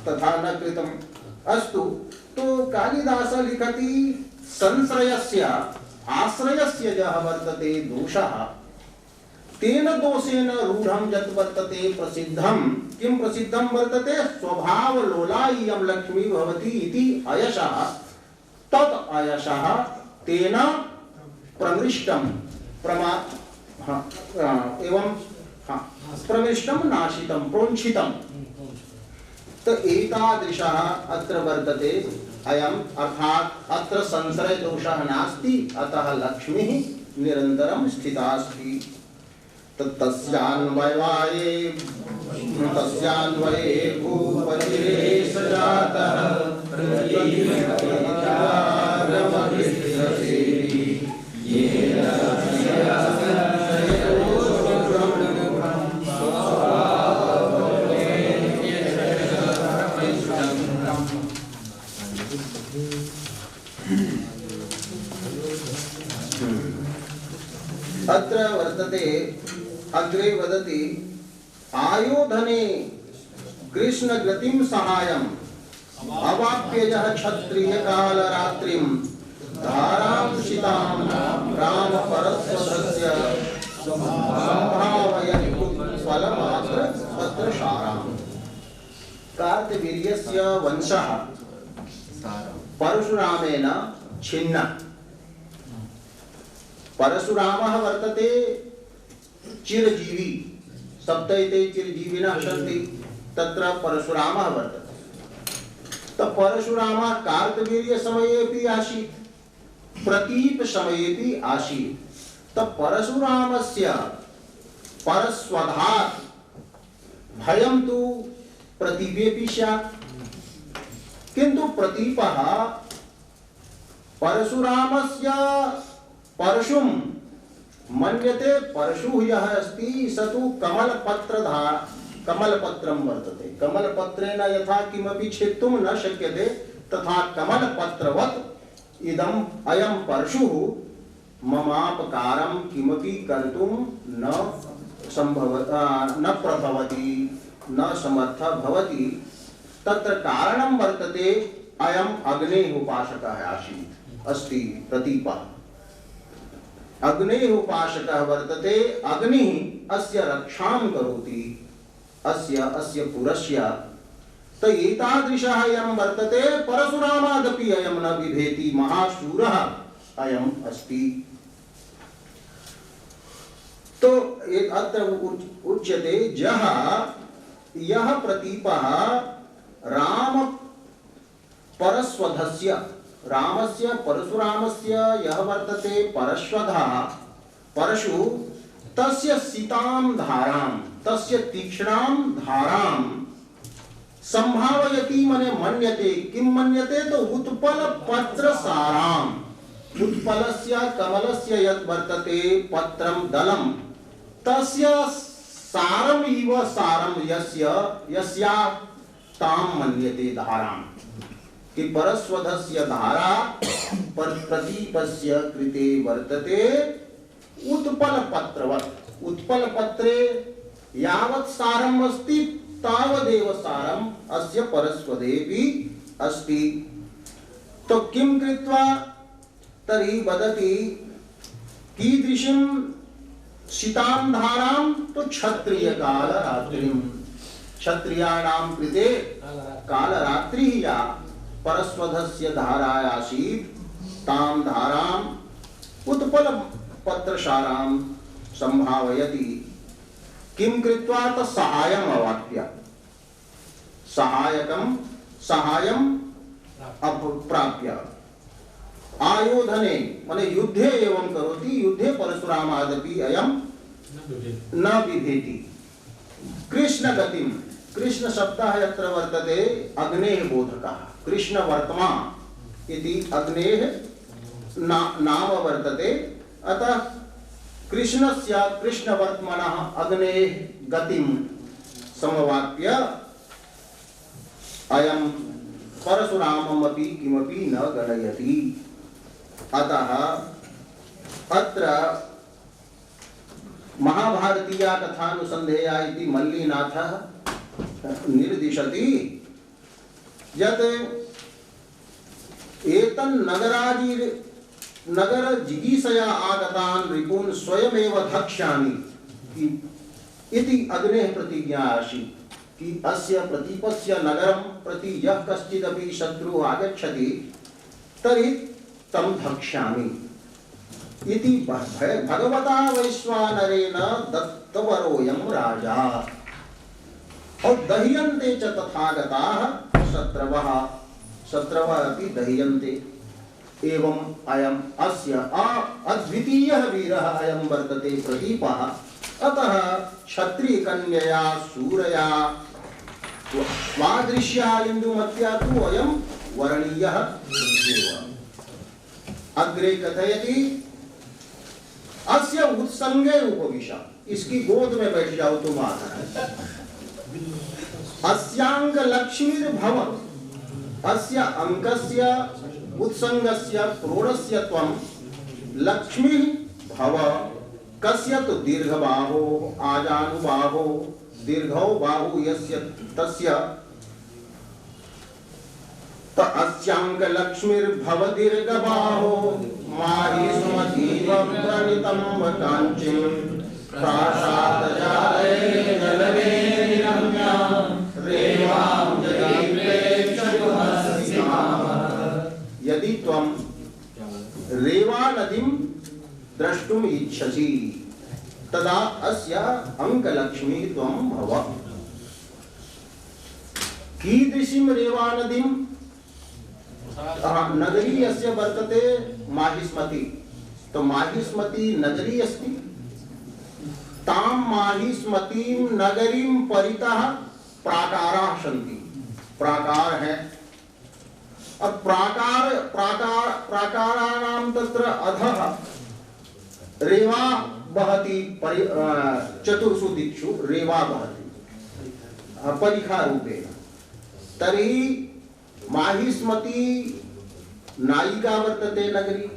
A: तथा न कृतम्। अस्तु, तो कालिदास लिखति संश्रयस्य आश्रयस्य यः वर्तते दोषः, तेन दोषेण रूढ़ं यत् वर्तते प्रसिद्धं। किं प्रसिद्धं वर्तते? स्वभावलोला इयं लक्ष्मी भवति इति अयशः। तत् अयशः तेन प्रमृष्टं प्रविष्टं नाशितं प्रोञ्छितं। तो एतादृशः अत्र वर्तते अयम्, अर्थात् अत्र संशय दोषः नास्ति, अतः लक्ष्मीः निरन्तरं स्थिता अस्ति। तस्यान्वये भूपतिरेष जातः अत्र वर्तते अग्रे वदति आयोधने कृष्णगतिं सहायम् अवाप्य यः क्षत्रिय कालरात्रिं धारां शितां राम परस्वधस्य संभावयन् उत्पलमात्र पत्रसाराम्। कार्तवीर्यस्य वंशः परशुरामेण छिन्नः। परशुरामः वर्तते चिरजीवी, सप्तैते चिरजीविनः सन्ति, तत्र परशुरामः वर्तते। तो परशुरामः कार्तवीर्य समयेपि आसीत्, प्रतीप समयेपि आसीत्। तो परशुरामस्य परस्वधात् भयं तु प्रतीपेपि स्यात्, किन्तु प्रतीपः परशुरामस्य परशुं मन्यते। परशुः यः अस्ति स तु कमलपत्रं वर्तते। कमलपत्रेण यथा किमपि छेत्तुं न शक्यते, तथा कमलपत्रवत् इदम् अयं परशुः ममापकारं किमपि कर्तुं न प्रभवति, न समर्थः भवति। तत्र कारणं वर्तते अयम् अग्नेः उपासकः आसीत् अस्ति प्रतीपः। अग्नेः उपासकः वर्तते, अग्निः अस्य रक्षां करोति अस्य पुरस्य। तो एतादृशः अयं वर्तते। परशुरामादपि अयं न बिभेति, महाशूरः अयम् अस्ति। तो अत्र उच्यते यः प्रतीपः राम परस्वधस्य, रामस्य परशुरामस्य यः वर्तते परश्वधः परशु, तस्य सितां धारां, तस्य तीक्ष्णां धारां संभावयति मने मन्यते। किं मन्यते? तो उत्पल पत्र साराम्। उत्पलस्य कमलस्य यत् वर्तते पत्रं दलं, तस्य सारम् इव सारं यस्या तां मन्यते धाराम्। कि परस्वधस्य धारा प्रतीपस्य कृते वर्तते उत्पलपत्रवत्। उत्पलपत्रे यावत् सारम् अस्ति तावदेव सारम् अस्य परस्वधेऽपि अस्ति। तो किं कृत्वा? तर्हि वदति कीदृशीं शीतां धारां? तो क्षत्रियकालरात्रिं। क्षत्रियाणां कृते कालरात्रिः या परस्वधस्य धारायासीत् तां धाराम् उत्पलपत्रसारां संभावयति। किं कृत्वा तत्सहायम् अवाप्य सहायकं सहायम् अप्राप्य आयोधने माने युद्धे एवं करोति युद्धे परशुरामादपि अयं न बिभेति। कृष्ण गतिम कृष्ण शब्दः यत्र वर्तते अग्नेः बोधकः कृष्ण वर्तमा इति अग्नेः नाम वर्तते। अतः कृष्णस्य कृष्णवर्त्मनः अग्नेः गतिं समवाप्य अयं परशुराममपि किमपि न गणयति। अतः अत्र महाभारतीया कथानुसन्धेया इति मल्लिनाथः निर्दिशति यत् एतन्नगरादि नगर जिगीषया आगतान् रिपून् स्वयमेव धक्ष्यामि इति अग्नेः प्रतिज्ञा आसीत् कि अस्य प्रतीपस्य नगरं प्रति यः कश्चिदपि शत्रुः आगच्छति तर्हि तं धक्ष्यामि इति भगवता वैश्वानरेण दत्तवरोऽयं राजा। और दह्यन्ते च तथागताः शत्रवः अपि दह्यन्ते। एवं अयम् अस्य अद्वितीयः वीरः अयं वर्तते प्रदीपः। अतः क्षत्रियकन्यया शूरया स्वादृश्या इन्दुमत्या तु अयं वरणीयः एव। अग्रे कथयति अस्य उत्संगे उपविश इसकी गोद में बैठ जाओ तुम आकर। अस्यांग लक्ष्मीर्भव अस्य अंकस्य उत्संगस्य प्रोढस्य त्वं लक्ष्मी भव। कस्य तु दीर्घबाहो आजानुबाहो दीर्घो बाहु यस्य तस्य त अस्यांग लक्ष्मीर्भव दीर्घबाहो माहिष्मतीव प्रणितं काञ्चीं प्रासादजाले जलवेदिरम्या रेवां यदि त्वं रेवा नदीं द्रष्टुम् इच्छसि तदा अस्य अंकलक्ष्मी त्वं भव। कीदृशीं रेवा नदीं नगरी अस्य वर्तते माहिष्मती। तो माहिष्मती नगरी अस्ति तां माहिष्मतीं नगरीं परितः प्राकाराः सन्ति। प्राकार है अब प्राकाराणां तत्र अधः रेवा बहति चतुर्षु दिक्षु रेवा बहति परिखा रूपेण। तर्हि माहिष्मती नायिका वर्तते नगरी।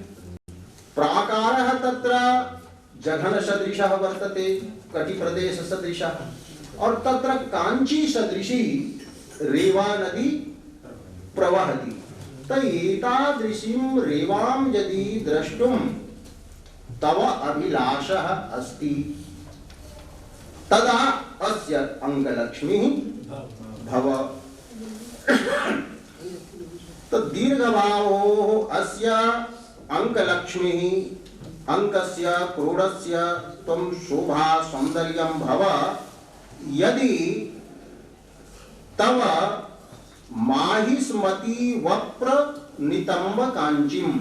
A: प्राकारः तत्र जघन सदृशः वर्तते कटिप्रदेश सदृशः और तत्र कांची सदृशी रेवा नदी प्रवहति। एतादृशीं रेवां यदि द्रष्टुं तव अभिलाषः अस्ति तदा अस्य अंगलक्ष्मीः भव। तो दीर्घबाहोः अस्य अंकलक्ष्मीः अंकस्य क्रोडस्य त्वं शोभा सौन्दर्यं भव। यदि तव माहिष्मती वप्र नितंब कांचीं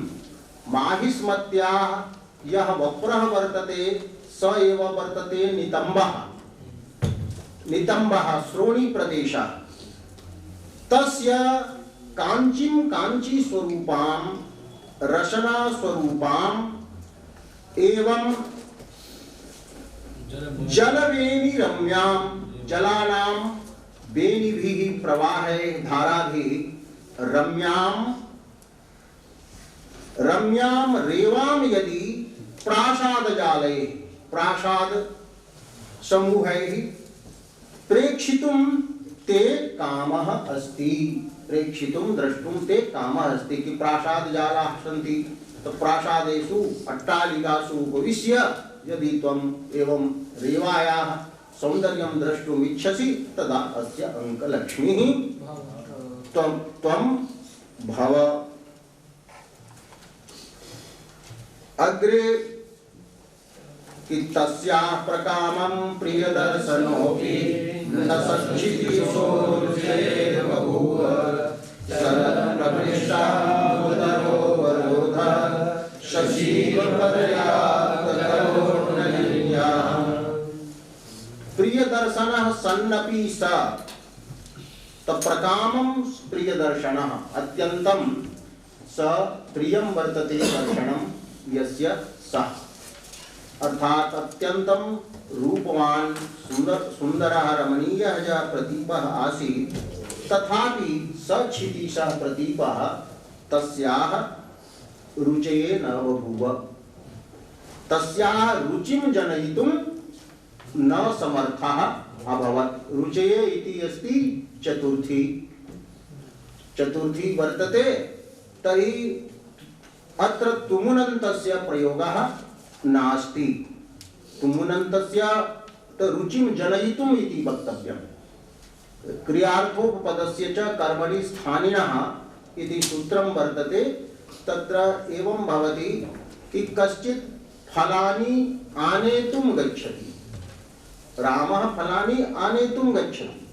A: माहिष्मत्याः यः वप्रः वर्तते स एव वर्तते नितंबः। नितंबः श्रोणी प्रदेशः तस्य कांचीं कांची स्वरूपां रसना स्वरूपां एवं जलवेणी रम्यां जलानां वेणीभिः प्रवाहैः धाराभिः रम्यां रेवां यदि प्रासादजालैः प्रासाद समूहैः प्रेक्षितुं ते कामः अस्ति। प्रेक्षितुं द्रष्टुं ते कामः अस्ति कि प्रासादजालाः सन्ति। तो प्रासादेषु अट्टालिकासु उपविश्य यदि त्वम् एवं रेवायाः सौन्दर्यं द्रष्टुम् इच्छसि तदा अस्य अंकलक्ष्मीः त्वं भव अग्रे कि तस्याः प्रकामं प्रियदर्शनोऽपि न सच्चितिशो रुचेर् बभूव शरत्प्रविष्टामुदरोऽवरोधः शशीपर्याप्तकरोर्नलिन्याः प्रियदर्शनः सन्नपि स तत्प्रकामं प्रियदर्शनः अत्यन्तं स प्रियं वर्तते दर्शनं यस्य सः अर्थात अत्यंतम रूपवान सुंदरः रमणीयः च प्रतीपः आसीत् तथापि सक्षितिशः प्रतीपः तस्याः रुचये न बभूव तस्याः रुचिं जनयितुं न समर्थः अभवत् रुचये इति अस्ति चतुर्थी वर्तते तर्हि अत्र तुमुनन्तस्य प्रयोगः नास्ति तुमुनन्तस्य रुचिं जनयितुम् इति वक्तव्यम् क्रियार्थोपपदस्य च कर्मणि स्थानिनः इति सूत्रं वर्तते तत्र एवं भवति कि कश्चित् फलानि आनेतुं गच्छति रामः फलानि आनेतुं गच्छति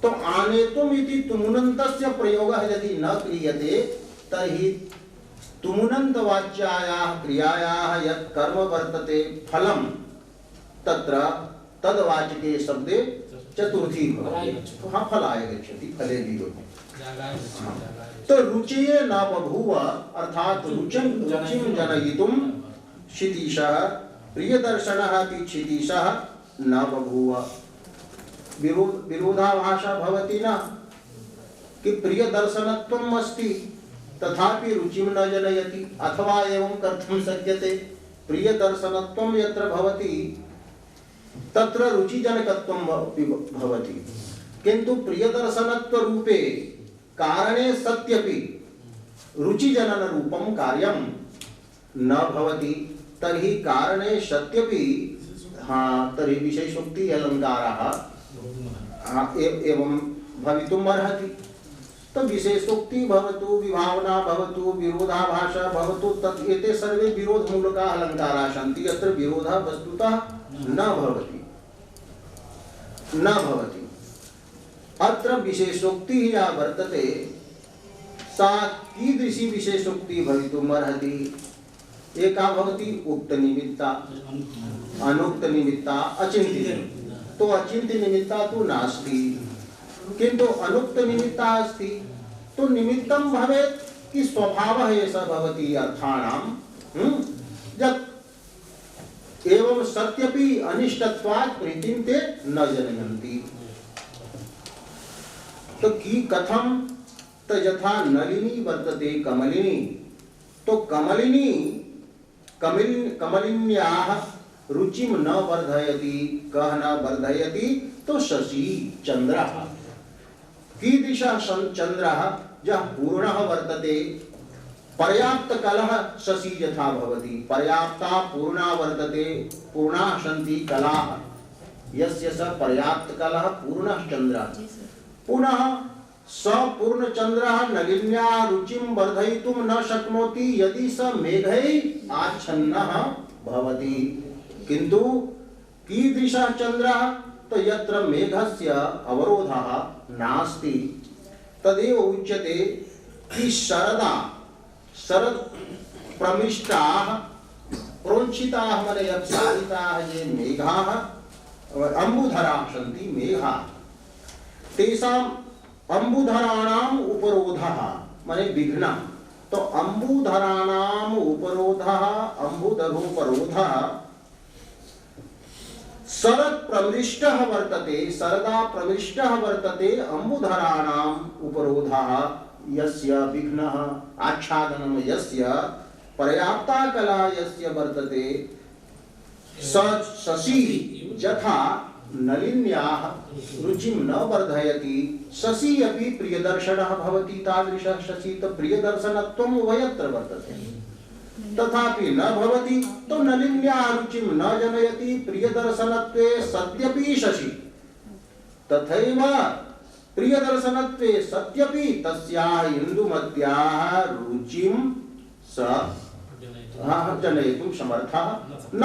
A: तो आनेतुम् इति तुमुनन्तस्य प्रयोगः यदि न क्रियते तर्हि तुमुनन्तवाच्यायाः क्रियायाः यत् कर्म वर्तते फलं तत्र तद्वाचके शब्दे चतुर्थी भवति हाँ फलाय गच्छति फले विरोधि तो रुचये न बभूव अर्थात रुचिं जनयितुं क्षितीशः प्रियदर्शनः अपि क्षितीशः न बभूव विरोधाभाषा भवति न कि प्रियदर्शनत्वम् अस्ति तथापि रुचिं न जनयति अथवा एवं कर्तुं शक्यते प्रियदर्शनत्वं यत्र भवति तत्र रुचिजनकत्वं भवति किन्तु प्रियदर्शनत्व रूपे कारणे सत्यपि रुचिजनन रूपं कार्यं न भवति तर्हि कारणे सत्यपि तर्हि विशेषोक्ति अलङ्कारः एवं भवितुम् अर्हति तो विशेषोक्ति भवतु विभावना भवतु विरोधाभाषा भवतु तत् एते सर्वे विरोधमूलकाः अलङ्काराः सन्ति यत्र विरोधः वस्तुतः न भवति अत्र विशेषोक्तिः या वर्तते सा कीदृशी विशेषोक्तिः भवितुम् अर्हति एका भवति उक्तनिमित्ता अनुक्तनिमित्ता अचिन्त्यनिमित्ता तो अचिन्त्यनिमित्ता तु नास्ति किंतु अनुक्त निमित्ता अस्ति तो निमित्तं भवेत् कि स्वभावः एषः भवति अर्थाणां यत् एवं सत्यपि अनिष्टत्वात् प्रीतिं ते न जनयन्ति तो की कथं तो यथा नलिनी वर्तते कमलिनी तो कमलिन्याः रुचिं न वर्धयति कः न वर्धयति तो शशि चन्द्रः कीदृशः चन्द्रः यः पूर्णः वर्तते पर्याप्त कलः शशि यथा भवति पर्याप्ता पूर्णा वर्तते पूर्णाः सन्ति कलाः यस्य स पर्याप्त कलः पूर्णः चन्द्रः पुनः स पूर्णचन्द्रः नलिन्याः रुचिं वर्धयितुं न शक्नोति यदि स मेघैः आच्छन्नः भवति किन्तु कीदृशः चन्द्रः तो यत्र मेघस्य अवरोधः नास्ति तदेव उच्यते कि शरद प्रमिष्टाः प्रोञ्छिताः मने अप्सादिताः ये मेघाः अम्बुधराः सन्ति मेघाः तेषाम् अम्बुधराणाम् उपरोधः मने विघ्नः तो अम्बुधराणाम् उपरोधः अम्बुधरोपरोधः शरद प्रविष्टः वर्तते शरदा प्रविष्टः वर्तते अम्बुधराणाम् उपरोधः यस्य विघ्नः आच्छादनं यस्य पर्याप्ता कला यस्य वर्तते शशि यथा नलिन्याः रुचिं न वर्धयति शशि अपि प्रियदर्शनः भवति तादृशः शशि तो प्रियदर्शनत्वम् उभयत्र वर्तते तथापि न भवति तो नलिन्याः रुचिं न जनयति प्रियदर्शनत्वे सत्यपि शशि तथैव प्रियदर्शनत्वे सत्यपि तस्याः इन्दुमत्याः रुचिं स जनयितुं समर्थः न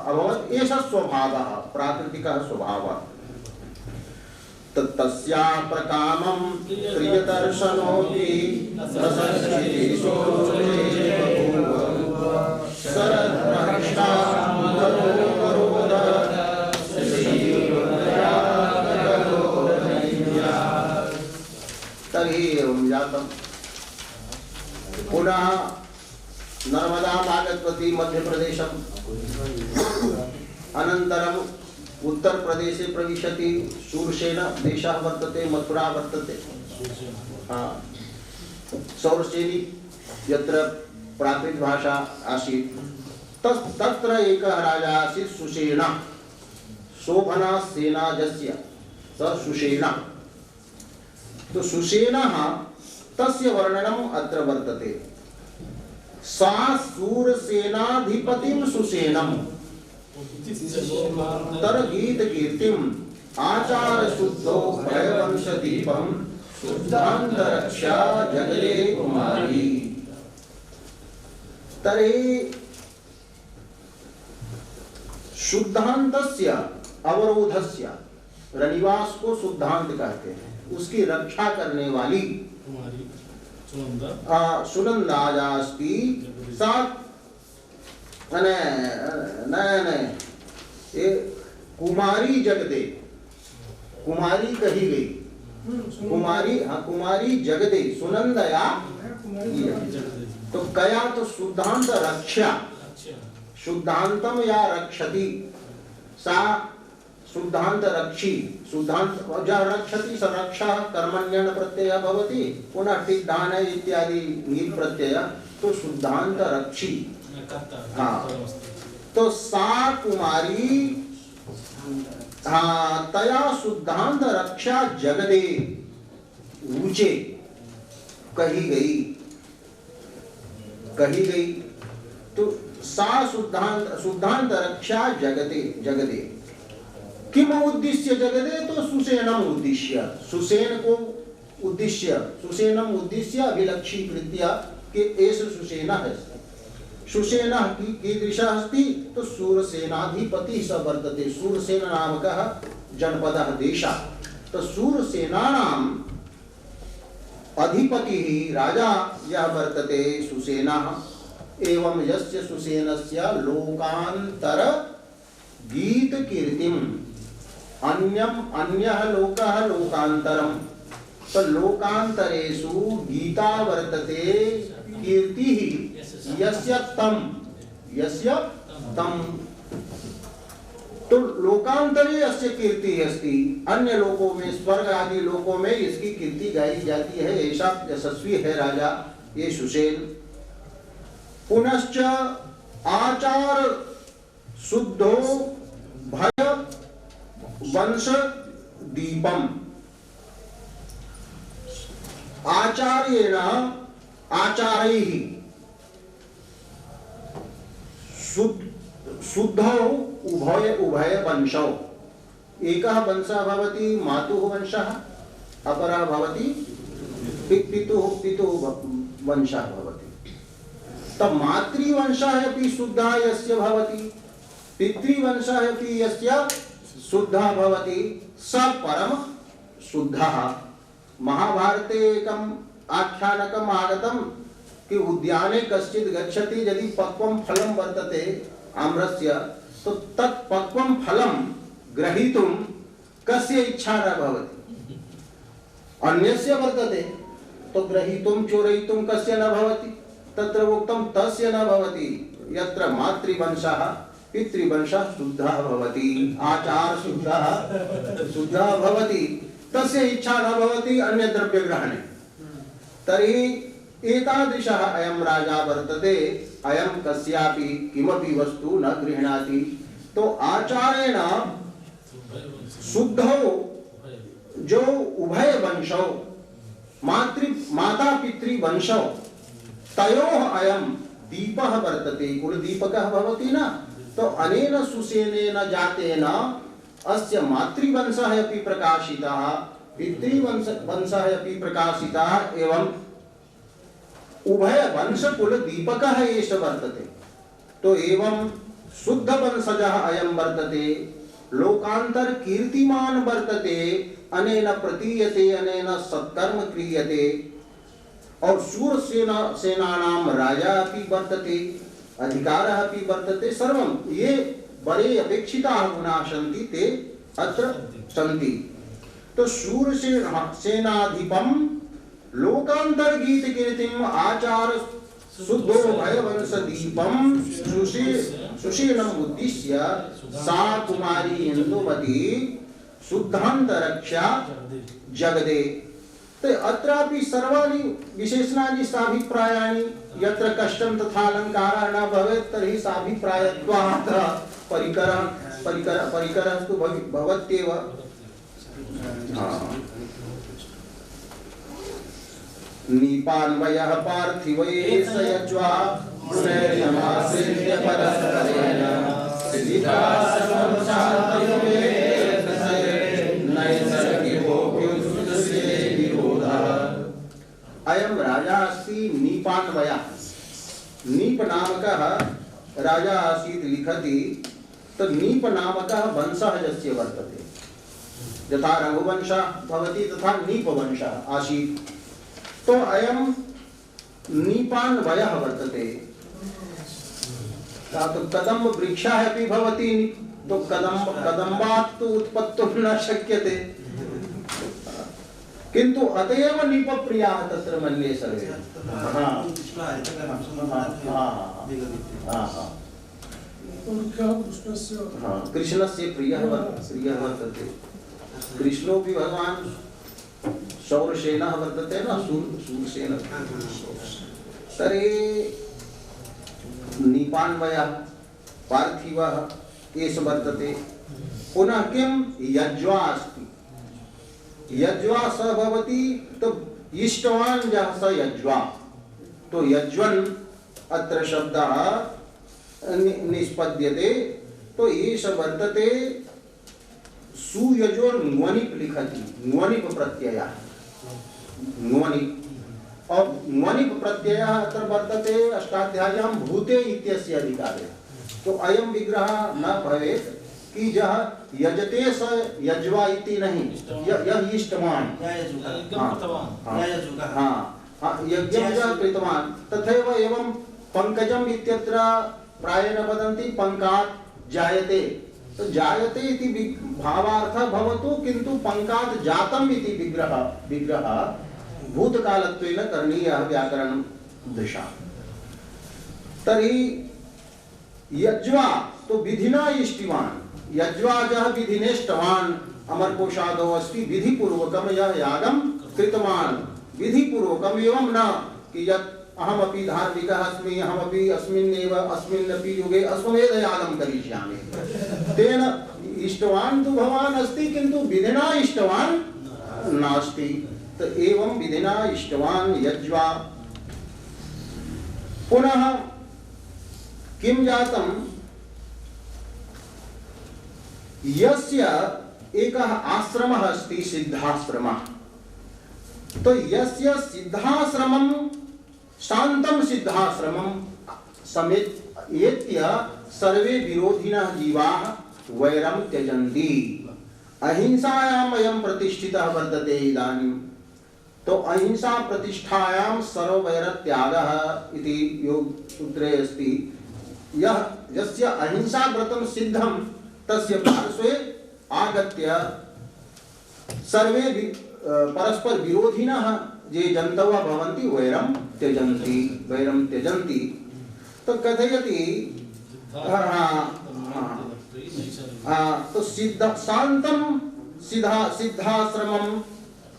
A: अभवत् एषः स्वभावः प्राकृतिकः स्वभावः तस्याः प्रकामं प्रियदर्शनोऽपि तर्हि एवं जातम् पुनः नर्मदाम् आगतवती मध्यप्रदेशम् अनन्तरम् उत्तरप्रदेशे प्रविशति शूरसेन देशः वर्तते मथुरा वर्तते सौरसेनी यत्र प्राकृत भाषा आसीत् तत्र एकः राजा आसीत् सुसेन शोभना सेनाजस्य स सुसेन तो सुसेनः तस्य वर्णनम् अत्र वर्तते सा शूरसेनाधिपतिं सुसेनम् तरगीत कीर्तिम् आचार शुद्धो भयवंश दीपं शुद्धान्तरक्षा जगले कुमारी। तर्हि शुद्धान्तस्य अवरोधस्य रनिवास को शुद्धांत कहते हैं, उसकी रक्षा करने वाली सुनंदाजास्ति सात ये कुमारी जगदे, कुमारी कही गई, कुमारी जगदे सुनंदया तो कया तो शुद्धांत रक्षा, शुद्धांतम या रक्षति सा शुद्धांत रक्षी, शुद्धांत रक्षति स रक्षा कर्मण्यन प्रत्यय भवति पुनः टिड्ढान इत्यादि नील प्रत्यय तो शुद्धांत रक्षी। हाँ तो सा कुमारी तया शुद्धांत रक्षा जगदे ऊंचे कही गई तो सा शुद्धांत रक्षा जगदे जगदे किम उद्देश्य जगदे तो सुसेनम उद्देश्य, सुसेन को उद्देश्य, सुसेनम उद्देश्य अभिलक्षीकृत्य के एष सुसेन है। सुसेन कीदृशः अस्ति तो शूरसेनाधिपति स वर्तते, शूरसेन नामकः जनपदः देशः तो शूरसेनानाम् अधिपतिः राजा यः वर्तते सुसेनः। एवं यस्य सुसेनस्य लोकान्तर गीत कीर्तिम् अन्यः लोकः लोकान्तरम् तो लोकान्तरेषु गीता वर्तते कीर्तिः यस्य तम तो लोकांतरे अस्य कीर्ति अस्ति, अन्य लोकों में स्वर्ग आदि लोकों में इसकी कीर्ति गाई जाती है। ऐसा यशस्वी है राजा ये सुसेन। पुनश्च आचार शुद्धो भय वंश दीपम आचार्येण आचारैः शुद्धौ उभय वंशौ, एकः वंशः भवति मातुः वंशः, अपरः भवति पितुः वंशः भवति। तब मातृवंशः अपि शुद्धः यस्य भवति, पितृवंशः अपि यस्य शुद्धः भवति, स परम शुद्धः। महाभारते एकम् आख्यानकम् आगतं कि उद्याने कश्चित् गच्छति यदि पक्वं फलं वर्तते आम्रस्य तो तत् पक्वं फलं ग्रहीतुं कस्य इच्छा न भवति, अन्यस्य वर्तते तो ग्रहीतुं चोरयितुं कस्य न भवति। तत्र उक्तं तस्य न भवति यत्र मातृवंशः पितृवंशः शुद्धः भवति, आचार शुद्धः भवति, तस्य इच्छा न भवति अन्य द्रव्य ग्रहणे। तर्हि एतादृशः अयं राजा वर्तते, अयं कस्यापि किमपि वस्तु न गृह्णाति। तो आचारेण शुद्धौ जो उभय वंशौ माता पितृ वंशौ तयोः अयं दीपः वर्तते, कुलदीपकः भवति न। तो अनेन सुसेनेन जातेन अस्य मातृवंशः अपि प्रकाशितः, पितृवंशः अपि प्रकाशितः एवं उभय वंशकुल दीपकः एष वर्तते। तो एवं शुद्ध वंशजः अयं वर्तते, लोकांतर कीर्तिमान वर्तते, अनेन प्रतीयते, अनेन सत्कर्म क्रियते, और शूर सेनानां राजा अपि वर्तते, अधिकारः अपि वर्तते। सर्वं ये बरे अपेक्षिताः गुणाः सन्ति ते अत्र सन्ति। तो शूर सेनाधिपं लोकांतर गीत कीर्तिम आचार शुद्धो भय वंश दीपम सुशीलम उद्दिश्य सा कुमारी इंदुमती शुद्धांतरक्षा जगदे। तो अत्रापि सर्वाणि विशेषणानि साभिप्रायाणि यत्र कष्टं तथा अलङ्कारः न भवेत् तर्हि साभिप्रायत्वात् परिकरः तु भवत्येव। नीपान्वयः पार्थिवैः स यज्वा श्रेयमाश्रित्य परस्परेण अयं राजा अस्ति नीपान्वयः। नीप नामकः राजा आसीत् लिखति। तो नीप नामकः वंशः यस्य वर्तते, यथा रघुवंशः भवति तथा नीपवंशः आसीत्। तो अयं नीपान्वयः वर्तते। तो कदम्ब वृक्षः अपि भवति, तो कदम्बात् तु उत्पत्तुं न शक्यते, किन्तु अतएव नीपप्रियाः तत्र मन्ये सर्वे। कृष्णस्य प्रियः वर्तते। कृष्णोऽपि भगवान् शौरसेनः वर्तते न, शूरसेन। तर्हि नीपान्वयः पार्थिवः एष वर्तते। पुनः किं यज्वा अस्ति। यज्वा स भवति, तो इष्टवान् यः स यज्वा। तो यज्वन् अत्र शब्दः निष्पद्यते। तो एष वर्तते सुयजोर न्वनिप लिखति, न्वनिप प्रत्ययः, न्वनिप। और न्वनिप प्रत्ययः अत्र वर्तते अष्टाध्याय्यां भूते इत्यस्य अधिकारे। तो अयं विग्रह न भवेत् कि यः यजते स यज्वा इति नहीं, यः इष्टवान् यज्ञं कृतवान्। तथैव एवं पंकजम् इत्यत्र प्रायेण वदन्ति पंकात् जायते। तो जायते इति भावार्थः भवतु, किन्तु पंकात् जातम् इति विग्रह भूतकालत्वेन करणीयः व्याकरण दृशा। तर्हि यज्वा तो विधिना इष्टिवान्, यज्वा यः विधिनेष्टवान्। अमरकोशादौ अस्ति विधिपूर्वकं यः यागं कृतवान्, विधिपूर्वकम् एवं न कि यत् अहमपि धार्मिकः अस्मि, अहमपि अस्मिन्नपि युगे अश्वमेध यागं करिष्यामि। तेन इष्टवान् तु भवान् अस्ति, किन्तु विधिना इष्टवान् नास्ति। तो एवं विधिना इष्टवान् यज्वा। पुनः किं जातं, यस्य एकः आश्रमः अस्ति सिद्धाश्रमः। तो यस्य सिद्धाश्रमं शान्तं सिद्धाश्रमं समेत्य सर्वे विरोधिनः जीवाः वैरं त्यजन्ति। अहिंसायाम् अयं प्रतिष्ठितः वर्तते इदानीं। तो अहिंसा प्रतिष्ठायां सर्ववैरत्यागः इति योगसूत्रे अस्ति। यः यस्य अहिंसा व्रतं सिद्धं तस्य पार्श्वे आगत्य सर्वे परस्पर विरोधिनः ये जन्तवः भवन्ति वैरं त्यजन्ति। तो कथयति तो शान्तं सिद्धाश्रमम्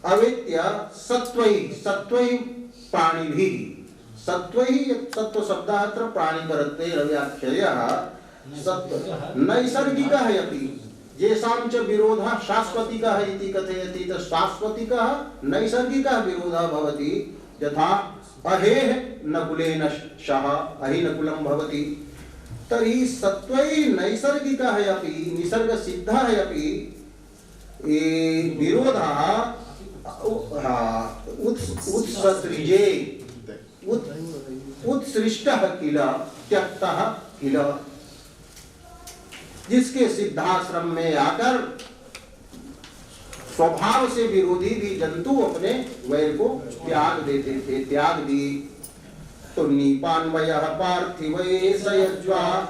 A: अवेत्य सत्त्वैः प्राणिभिः। सत्त्वैः सत्त्व शब्दः अत्र प्राणिपरत्वेरव्याख्ययः। नैसर्गिकः अपि येषां च विरोधः शाश्वतिकः इति कथयति। तो शाश्वतिकः नैसर्गिकः विरोधः भवति। यथा अहेः नकुलेन शः अहिनकुलं भवति। तर्हि सत्त्वैः नैसर्गिकः अपि निसर्गसिद्धः अपि विरोधः उत्सृजे उत्सृष्टः किल त्यक्तः किल, जिसके सिद्धाश्रम में आकर स्वभाव से विरोधी भी जंतु अपने वैर को त्याग देते थे, त्याग दी। तो नीपान्वयः पार्थिवे सयज्वा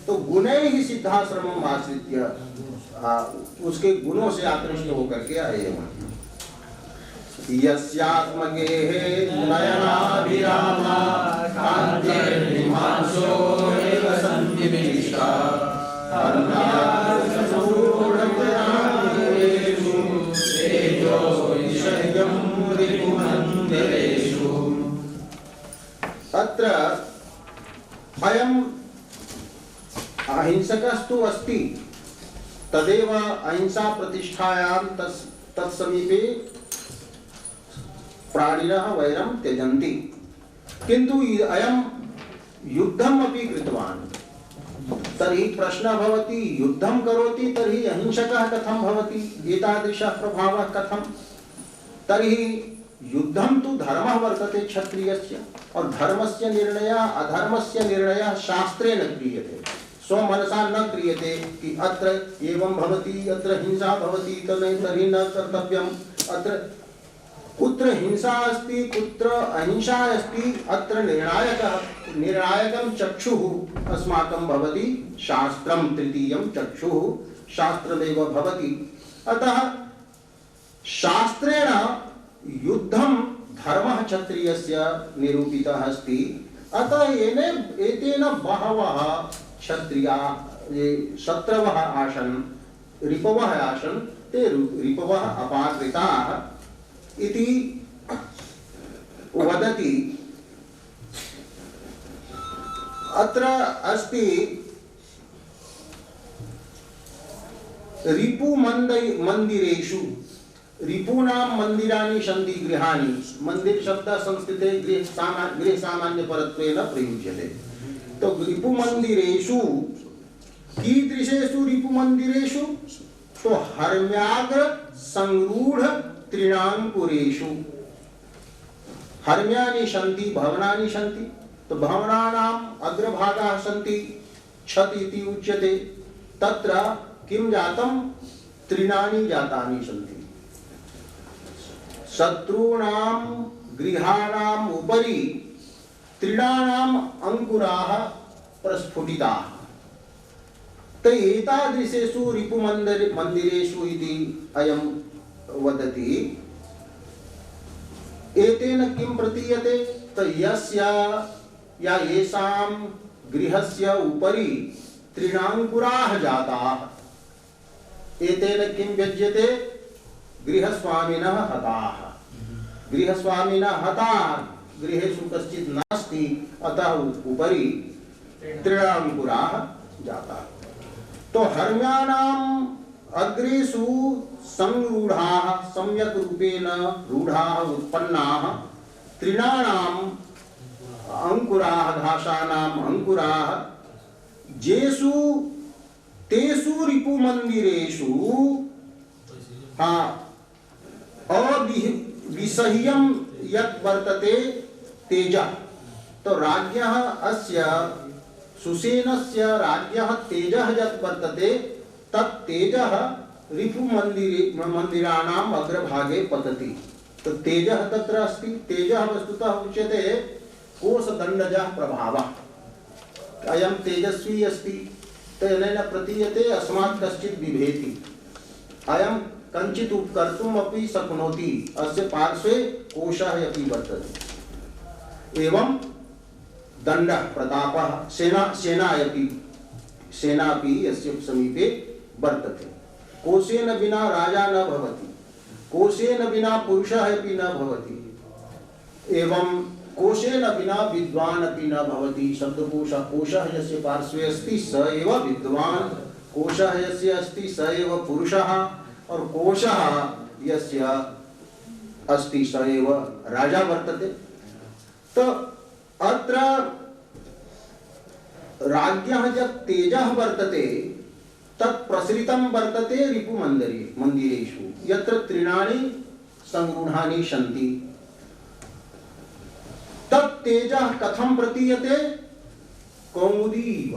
A: तो गुणैः ही सिद्धाश्रमम् आश्रित्य, उसके गुणों से आकृष्ट होकर के आए। यस्यात्मगेहे नयनाभिरामा कान्तिर्हिमांशो एव सन्ति विशिष्टा अन्नासंपूर्णमनादेषु तेजो विषयं रिपुमन्दिरेषु। अत्र अयम् अहिंसकस्तु अस्ति, तदेव अहिंसा प्रतिष्ठायां तत्समीपे प्राणिनः वैरं त्यजन्ति, किन्तु अयं युद्धम् अपि कृतवान्। तर्हि प्रश्नः भवति, युद्धं करोति तर्हि अहिंसकः कथं भवति, एतादृशः प्रभावः कथं? तर्हि युद्धं तु धर्मः वर्तते क्षत्रियस्य, और धर्मस्य निर्णयः अधर्मस्य निर्णयः शास्त्रेण क्रियते, स्वमनसा न क्रियते कि अत्र एवं भवति, अत्र हिंसा भवति, तर्हि न कर्तव्यम्। अत्र कुत्र हिंसा अस्ति, कुत्र अहिंसा अस्ति, अत्र निर्णायकं चक्षुः अस्माकं भवति शास्त्रं, तृतीयं चक्षुः शास्त्रमेव भवति। अतः शास्त्रेण युद्धं धर्मः क्षत्रियस्य निरूपितः अस्ति। अतः एतेन बहवः क्षत्रियाः ये शत्रवः आसन्, रिपवः आसन्, ते रिपवः अपाकृताः इति वदति। अत्र अस्ति रिपुमन्दिरेषु, रिपूणां मंदिराणि सन्ति गृहाणि। मंदिर शब्द संस्कृते गृह सामान्य परत्वेन प्रयुज्यते। तो रिपुमन्दिरेषु, कीदृशेषु रिपुमन्दिरेषु? तो हर्म्याग्र संरूढ़ त्रिणांकुरेषु। हर्म्यानि सन्ति, भवनानि सन्ति। तो भवनानाम् अग्रभागाः सन्ति, छत इति उच्यते। तत्र किं जातं? त्रिणानि जातानि सन्ति। शत्रूणां गृहाणाम् उपरि त्रिणानाम् अंकुराः प्रस्फुटिताः। तो एतादृशेषु रिपुमन्दिरेषु इति अयं वदति। एतेन किं प्रतीयते? तो यस्य या येषां गृहस्य उपरि त्रिणांकुराः जाताः, एतेन किं व्यज्यते? गृहस्वामिनः हताः। गृहस्वामिनः हताः, गृहेषु कश्चित् नास्ति, अतः उपरि त्रिणांकुराः जाताः। तो हर्म्यानाम् अग्रेषु संरूढ़ाः, सम्यक् रूपेण रूढ़ाः उत्पन्नाः, त्रिणानाम् अंकुराः, घासानाम् अंकुराः, जेषु तेषु रिपुमन्दिरेषु अविसह्यं यत् वर्तते तेजः। तो राज्ञः अस्य सुसेनस्य राज्ञः तेजः यत् वर्तते, तत् तेजः रिपुमन्दिराणाम् अग्रभागे पतति। तो तेजः तत्र अस्ति। तेजः वस्तुतः उच्यते कोशदण्डजः प्रभावः। अयं तेजस्वी अस्ति, तेन प्रतीयते अस्मात् कश्चित् बिभेति, अयं कञ्चित् उपकर्तुम् अपि शक्नोति, अस्य पार्श्वे कोशः अपि वर्तते। एवं दण्डः प्रतापः, सेना अपि यस्य समीपे वर्तते। कोशेन विना राजा न भवति, कोशेन बिना पुरुषः अपि न भवति, एवं कोशेन बिना विद्वान् अपि न भवति। शब्दकोश, कोशः यस्य पार्श्वे अस्ति स एव विद्वान्, कोशः यस्य अस्ति स एव पुरुषः, और कोशः यस्य अस्ति स एव राजा वर्तते। तो अत्र राज्ञः यत् तेजः वर्तते तत् प्रसृतं वर्तते रिपुमन्दिरेषु यत्र तृणानि संगृह्णानि सन्ति। तत् तेजः कथं प्रतीयते? कौमुदी इव,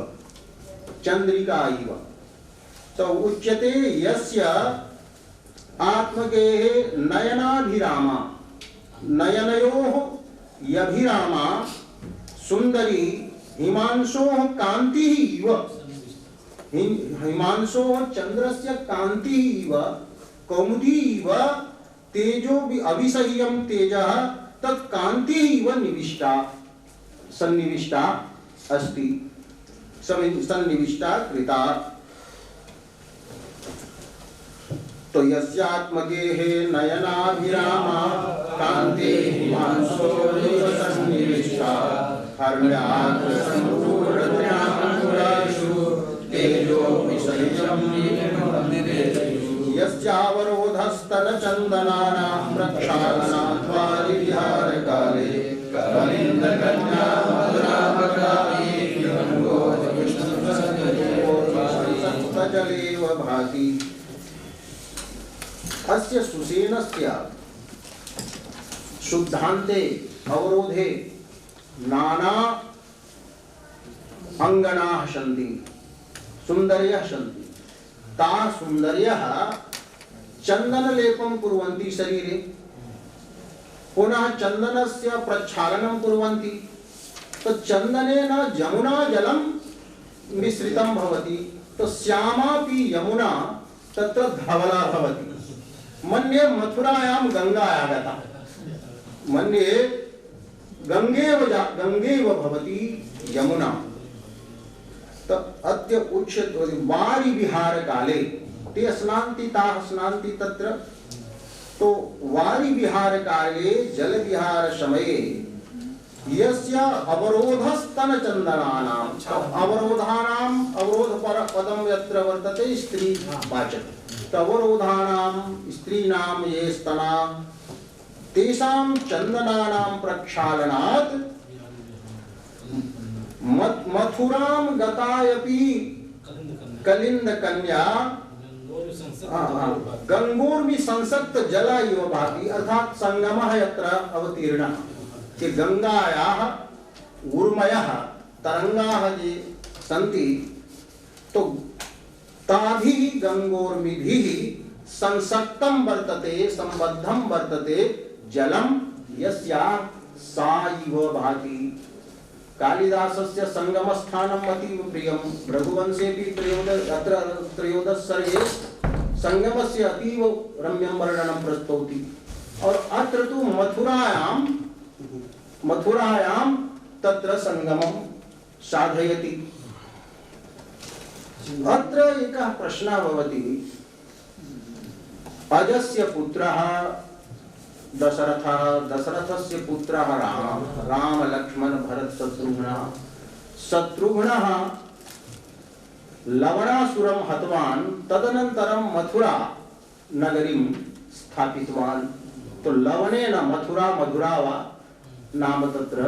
A: चंद्रिका इव। तो उच्यते यस्य आत्मगेः नयनाभिरामा, नयनयोः यभिरामा सुंदरी हिमांशोः कान्तिः इव, हिमांशोः चंद्रस्य कान्तिः इव कौमुदी इव तेजो अभिसह्यं तेजः तत् कान्तिः इव निविष्टा सन्निविष्टा अस्ति, सन्निविष्टा कृता। तो यस्यात्मगेः नयनाभिरामा कान्तिः हिमांशोरिव सन्निविष्टा हर्म्यात् संपूर्णत्र्याङ्कुरेषु तेजो विसर्जं यस्यावरोधस्तनचन्दनानां प्रक्षालनात् वारिविहारकाले कलिन्दकन्या मधुराभगालेव भाति। अस्य सुसेनस्य शुद्धान्ते अवरोधे नाना अंगणाः सन्ति, सुन्दर्यः सन्ति। ताः सुन्दर्यः चन्दनलेपं कुर्वन्ति शरीरे, पुनः चन्दनस्य प्रक्षालनं कुर्वन्ति। तो चन्दनेन यमुना जलं मिश्रितं भवति, तो श्यामापि यमुना तत्र धवला भवति। मन्ये मथुरायां गंगा आगता, मन्ये गंगेव भवति यमुना। तो अद्य उच्यते वारि विहार काले ते स्नान्ति ताः स्नान्ति तत्र। तो वारि विहार काले जल विहार समये यस्य अवरोधस्तन चन्दनानां, अवरोधानाम् अवरोध पदं यत्र वर्तते स्त्री वाचक, अवरोधानां स्त्रीणां ये स्तना तेषां चन्दनानां प्रक्षालनात् मथुरां गतायपि कलिन्दकन्या गंगोर्मि संसक्त जला इव भाति। अर्थात संगमः यत्र अवतीर्णः, कि गंगायाः ऊर्मयः तरंगाः ये सन्ति, तो ताभिः गंगोर्मिभिः संसक्तं वर्तते, संबद्धं वर्तते जलं यस्याः सा इव भाति। कालिदासस्य संगमस्थानम् अतीव प्रियं, रघुवंशेऽपि अत्र त्रयोदश सर्गे संगमस्य अतीव रम्यं वर्णनं प्रस्तौति। और अत्र तु मथुरायां तत्र संगमं साधयति। अत्र एकः प्रश्नः भवति, अजस्य पुत्रः दशरथः, दशरथस्य पुत्रः राम लक्ष्मण भरत शत्रुघ्नः, शत्रुघ्नः लवणासुरं हतवान्, तदनन्तरं मथुरा नगरीं स्थापितवान्। तो लवणेन मथुरा मधुरा वा नाम तत्र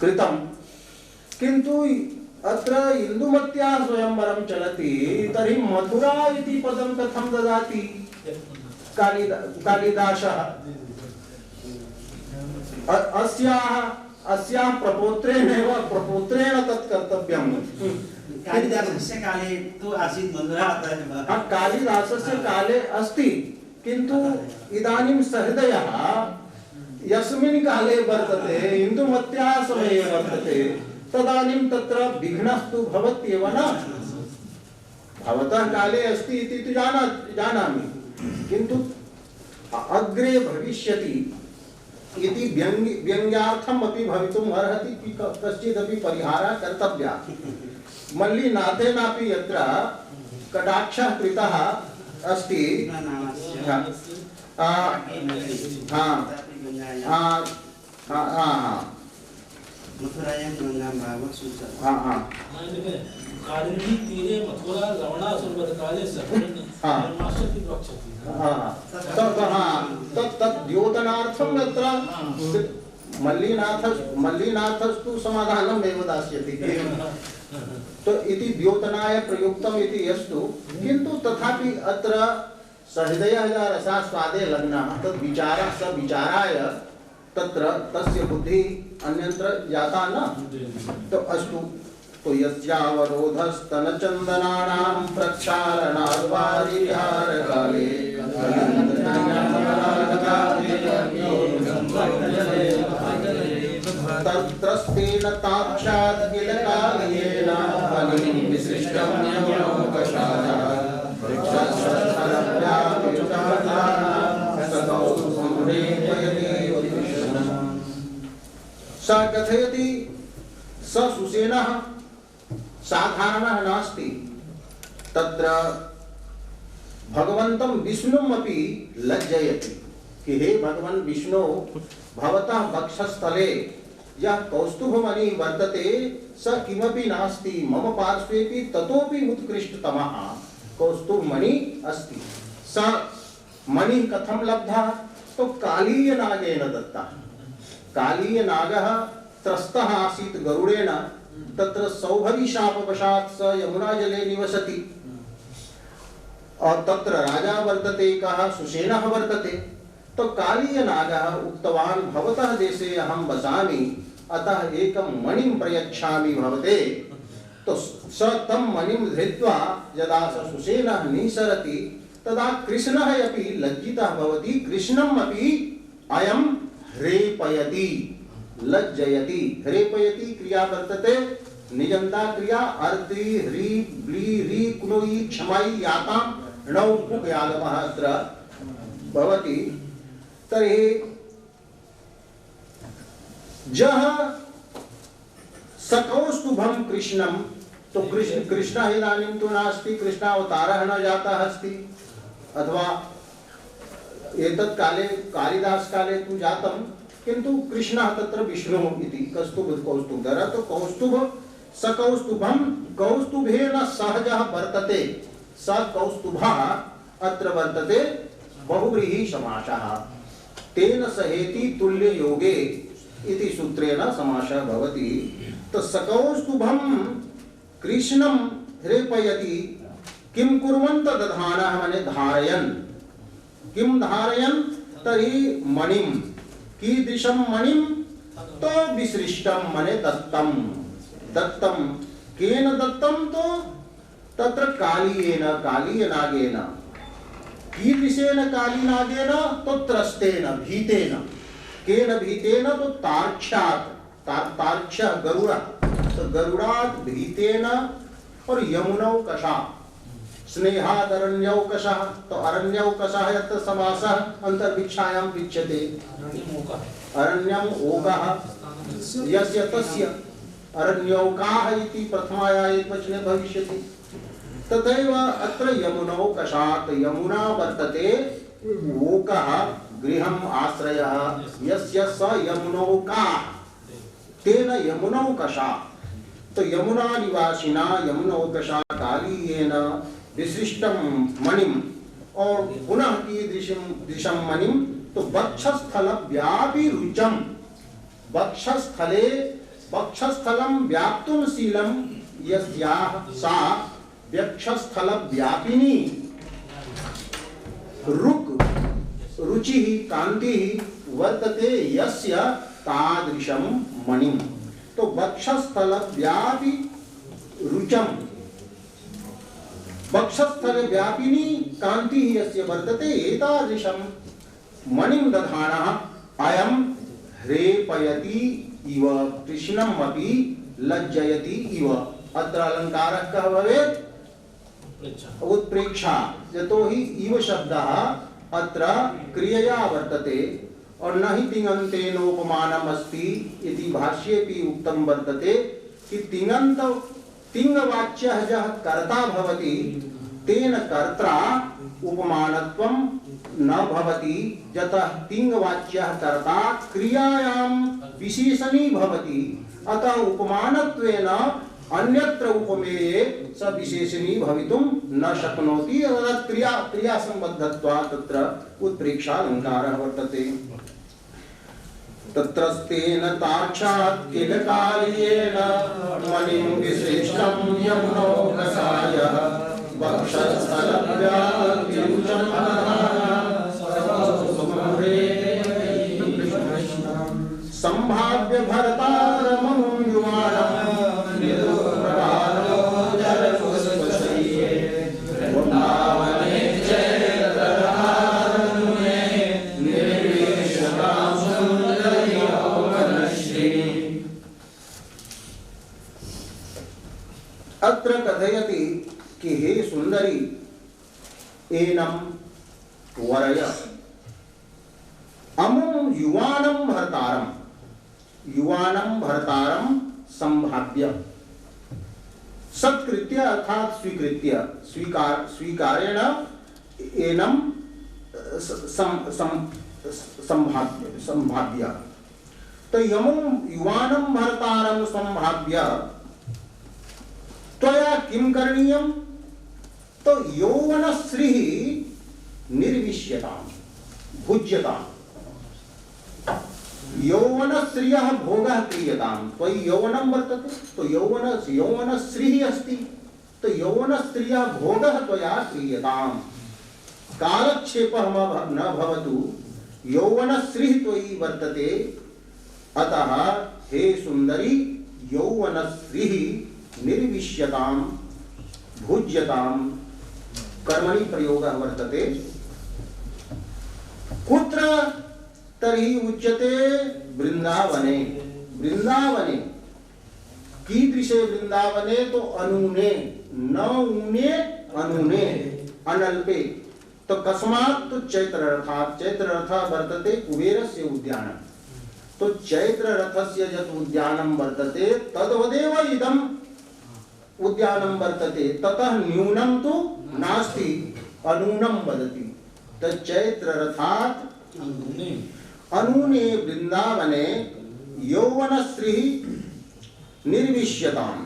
A: कृतं, किन्तु अत्र इन्दुमत्या स्वयंवरं चलति, तर्हि मथुरा इति पदं कथं ददाति कालिदासः? अस्याः प्रपौत्रेण तत् कर्तव्यं।
B: कालिदासस्य काले तु आसीत् मधुरा,
A: कालिदासस्य काले अस्ति, किन्तु इदानीं सहृदयः यस्मिन् काले वर्तते, इन्दुमत्याः समये वर्तते, तदानीं तत्र विघ्नस्तु भवत्येव न। भवतः काले अस्ति इति तु जानामि, किन्तु अग्रे भविष्यति इति व्यङ्ग्यार्थम् अपि भवितुम् अर्हति, कश्चिदपि परिहारः कर्तव्यः। मल्लिनाथेनापि यत्र कटाक्षः कृतः अस्ति,
B: मथुरायां गंगा भागवत सूचना।
C: कालिंदी तीरे मथुरा लवणासुर वध काले सफलमाशति रक्षति।
A: तत् द्योतनार्थं यत्र मल्लिनाथस्तु समाधानमेव दास्यति। तो इति द्योतनाय प्रयुक्तम इति यस्तु, किन्तु तथापि अत्र सहृदयः रसास्वादे लग्नः तद् विचारः स विचाराय तत्र तस्य बुद्धिः अन्यत्र जाता न। तो अस्तु, तो यस्यावरोधस्तनचन्दनानां प्रक्षालनाद्वारिहारकाले तत्रस्तेन ताक्षात् किलकालेन फलिं विसृष्टं यमोकषायः स कथयति स सुसेनः साधारणः नास्ति, तत्र भगवन्तं विष्णुमपि लज्जयति कि हे भगवन् विष्णु, भवतः वक्षस्थले यः कौस्तुभमणि वर्तते स किमपि नास्ति, मम पार्श्वेपि ततोपि उत्कृष्टतमः कौस्तुभमणि अस्ति। स मणिः कथं लब्धः? तो कालीयनागेन दत्तः। कालीयनागः त्रस्तः आसीत् गरुडेन, तत्र सौभगीशापवशात् स यमुनाजले निवसति और तत्र राजा वर्तते, कः सुसेनः वर्तते। तो कालीयनागः उक्तवान् भवतः देशे अहं वसामि, अतः एकं मणिं प्रयच्छामि भवते। तो स तं मणिं धृत्वा यदा स सुसेनः निसरति तदा कृष्णः अपि लज्जितः भवति, कृष्णम् अपि अयं ह्रेपयति, लज्जयति। ह्रेपयति क्रिया वर्तते निजन्ता क्रिया, अर्ति ह्री ब्ली री कुलोई क्षमाई यातां णौ पुगयागमः अत्र भवति। तर्हि जः सकौस्तुभं कृष्णं, तो कृष्णः इदानीं तु नास्ति, कृष्णावतारः न जातः अस्ति, अथवा एतत् काले कालिदास काले तु जातं, किन्तु कृष्णः तत्र विष्णुः इति कौस्तुभ कौस्तुभधरः। तो कौस्तुभ सकौस्तुभं कौस्तुभेन सहजः वर्तते, स कौस्तुभः अत्र वर्तते बहुव्रीहि समासः, तेन सहेति तुल्य योगे इति सूत्रेण समासः भवति। तो सकौस्तुभं कृष्णं ह्रेपयति, किं कुर्वन् दधानः माने धारयन्, किं धारयन्? तर्हि मणिं, कीदृशं मणिं? तो विसृष्टं माने दत्तं, दत्तं केन दत्तं? तो तत्र कालीयेन, कालीयनागेन। कीदृशेन कालीनागेन? तो त्रस्तेन, भीतेन। केन भीतेन? तो तार्क्ष्यात्, तार्क्ष्यः गरुडः, तो गरुडात् भीतेन। और यमुनौकषा, स्नेहादरण्यौकषः, तो अरण्यौकषः यत्र समासः अन्तर्भिक्षायां विच्यते, अरण्यम् ओकः यस्य तस्य अरण्यौकाः इति प्रथमाया एकवचने भविष्यति। तथैव अत्र यमुनौकषात्, यमुना वर्तते, ओकः गृहम् आश्रयः, यस्य स यमुनौकाः, तेन यमुनौकषा। तो यमुना निवासिना यमुनौकषा कालीयेन विशिष्टं मणिं, और पुनः कीदृशं मणिं? तो वक्षस्थल व्यापी रुचम, वक्षस्थले वक्षस्थलं व्याप्तुं शीलं यस्याः सा वक्षस्थल व्यापिनी रुक् रुचिः कान्तिः वर्तते यस्य तादृशं मणिं। तो वक्षस्थल व्यापी रुचम, वक्षस्थल व्यापिनी कान्तिः यस्य वर्तते एतादृशं मणिं दधानः अयं ह्रेपयति इव कृष्णमपि लज्जयति इव। अत्र अलङ्कारः कः भवेत्? उत्प्रेक्षा। यतोहि इव शब्दः अत्र क्रियया वर्तते, और न हि तिङन्तेनोपमानम् अस्ति इति भाष्येऽपि उक्तं वर्तते कि तिङन्त तिङवाच्यः यः कर्ता भवति तेन कर्त्रा उपमानत्वं न भवति, यतः तिङवाच्यः कर्ता क्रियायां विशेषणी भवति, अतः उपमानत्वेन अन्यत्र उपमेये स विशेषणी भवितुं न शक्नोति। क्रिया क्रियासम्बद्धत्वात् तत्र उत्प्रेक्षालङ्कारः वर्तते। तत्रस्तेन ताक्षात् किलकार्येण मणिं विशिष्टं यमुनोकसायः संभाव्य भरतारमं युवाणं निरुप्रभालो जलपुष्पशय्ये वृन्दावने चैत्रहारनुने निर्विशतां सुन्दरी यौवनश्री। अत्र कथयति कि हे सुंदरी एनं वरय अमुं युवानं भर्तारं संभाव्य सत्कृत्य अर्थात स्वीकृत्य स्वीकारेण एनं संभाव्य। तो यमुं युवानं भर्तारं संभाव्य त्वया किं करणीयं? तो यौवनश्री निर्विश्यतां भुज्यताम्। यौवनश्रियः भोगः क्रियतां त्वयि यौवनं वर्तते तो यौवनश्री अस्ति तो यौवनस्त्रियः भोगः त्वया क्रियताम्। कालक्षेपः न भवतु यौवनश्री त्वयि वर्तते अतः हे सुंदरी यौवनश्री निर्विश्यतां भुज्यतां कर्मणि प्रयोगः वर्तते। कुत्र तर्हि उच्यते? वृंदावने। वृंदावने कीदृशे वृंदावने? तो अनूने न ऊने अनूने अनल्पे। तो कस्मात्? तो चैत्र रथः वर्तते कुबेरस्य उद्यानं। तो चैत्र रथस्य यत् उद्यानं वर्तते तद्वदेव इदम् उद्यानं वर्तते ततः न्यूनं तु नास्ति अनूनं वदति। चैत्र रथात् अनूने वृंदावने यौवनश्री निर्विश्यतां।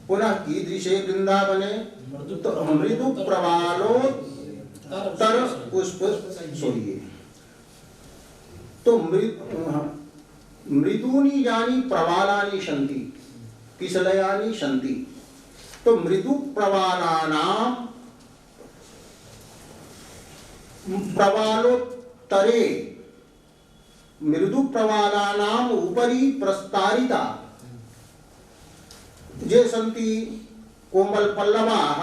A: पुनः कीदृशे वृंदावने? तो मृदु प्रवालोत्तर पुष्प सोइए। तो मृदूनि यानि प्रवालानि सन्ति किसलयानि सन्ति। तो मृदु प्रवालानां प्रवालोत्तरे मृदु प्रवालानाम् उपरि प्रस्तारिता ये सन्ति कोमल पल्लवाः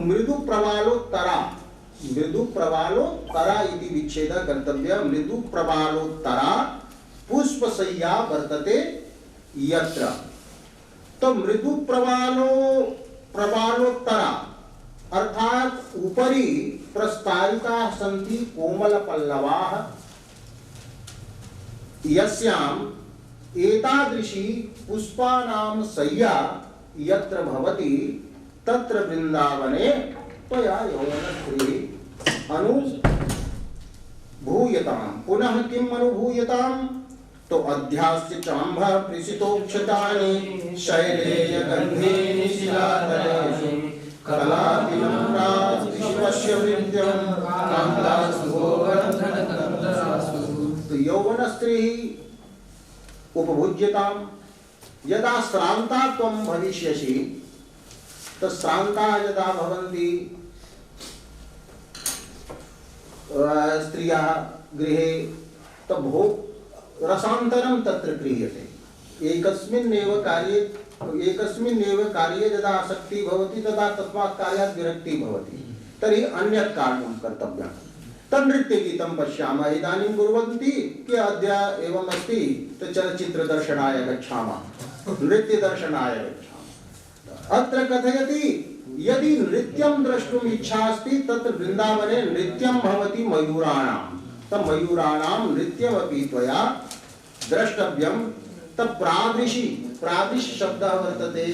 A: मृदु प्रवालोत्तरा इति विच्छेदः कर्तव्यः। मृदु प्रवालोत्तरा पुष्पशय्या वर्तते यत्र। तो मृदु प्रवालोत्तरा अर्थात उपरि प्रस्तारिताः सन्ति कोमल पल्लवाः यस्याम् एतादृशी पुष्पाणां शय्या यत्र भवति तत्र वृंदावने त्वया यौवनश्री अनुभूयताम्। पुनः किम् अनुभूयताम्? तो अध्यास्य चाम्भः प्रीसितोक्षतानि शैलेय गन्धेनि शिलातलेषु कलापिनम्रास्पश्य वृद्यं कान्तासु गोवर्धनकन्दासु। तो यौवनस्त्री उपभुज्यताम्। यदा श्रान्ता त्वं भविष्यसि तो श्रान्ता यदा भवन्ति स्त्रियः गृहे तो भोग रसान्तरं तत्र क्रियते। एकस्मिन्नेव कार्ये यदा आसक्तिः भवति तदा तस्मात् कार्यात् विरक्तिः भवति तर्हि अन्यत् कार्यं कर्तव्यम्। तन्नृत्यगीतं पश्यामः इदानीं कुर्वन्ति कि अद्य एवम् अस्ति तो चलच्चित्रदर्शनाय गच्छामः नृत्यदर्शनाय गच्छामः। अत्र कथयति यदि नृत्यं द्रष्टुम् इच्छा अस्ति तत्र वृन्दावने नृत्यं भवति मयूराणां। तत् मयूराणां नृत्यमपि त्वया द्रष्टव्यं। तत् प्रादिश शब्दः वर्तते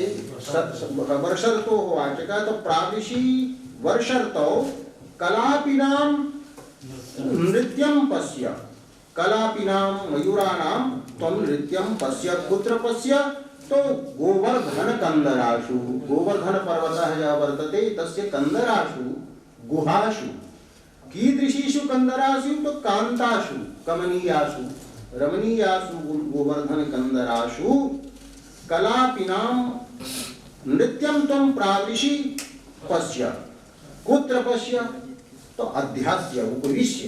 A: वर्षर्तोः वाचकः। तो प्रादिशी वर्षर्तौ कलापिनां नृत्यं पश्य। कलापिनां मयूराणां त्वं नृत्यं पश्य। कुत्र पश्य? तो गोवर्धन कंदराशु। गोवर्धन पर्वतः यः वर्तते तस्य कंदराशु गुहाशु। कीदृशीषु कंदराशु? तो कांताशु कमनीयाशु रमणीयासु गोवर्धन कंदरासु कलापिनां नृत्यं त्वं प्राविशि पश्य। कुत्र पश्य? तो अध्यास्य उपविश्य।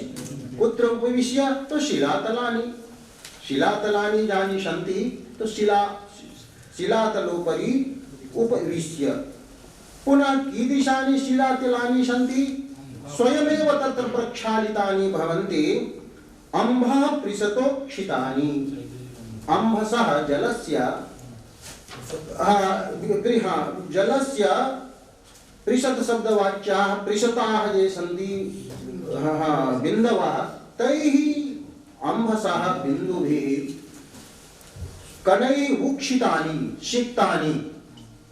A: कुत्र उपविश्य? तो शिलातलानि। शिलातलानि यानि सन्ति तो शिलातलोपरि उपविश्य। पुनः कीदृशानि शिलातलानि सन्ति? स्वयमेव तत्र प्रक्षालितानि भवन्ति। अम्भः पृषतोक्षितानि। अम्भसः जलस्य जलस्य पृषत शब्दवाच्याः पृषताः ये सन्ति बिन्दवः तैः अम्भसः बिन्दुभिः कणैः उक्षितानि सिक्तानि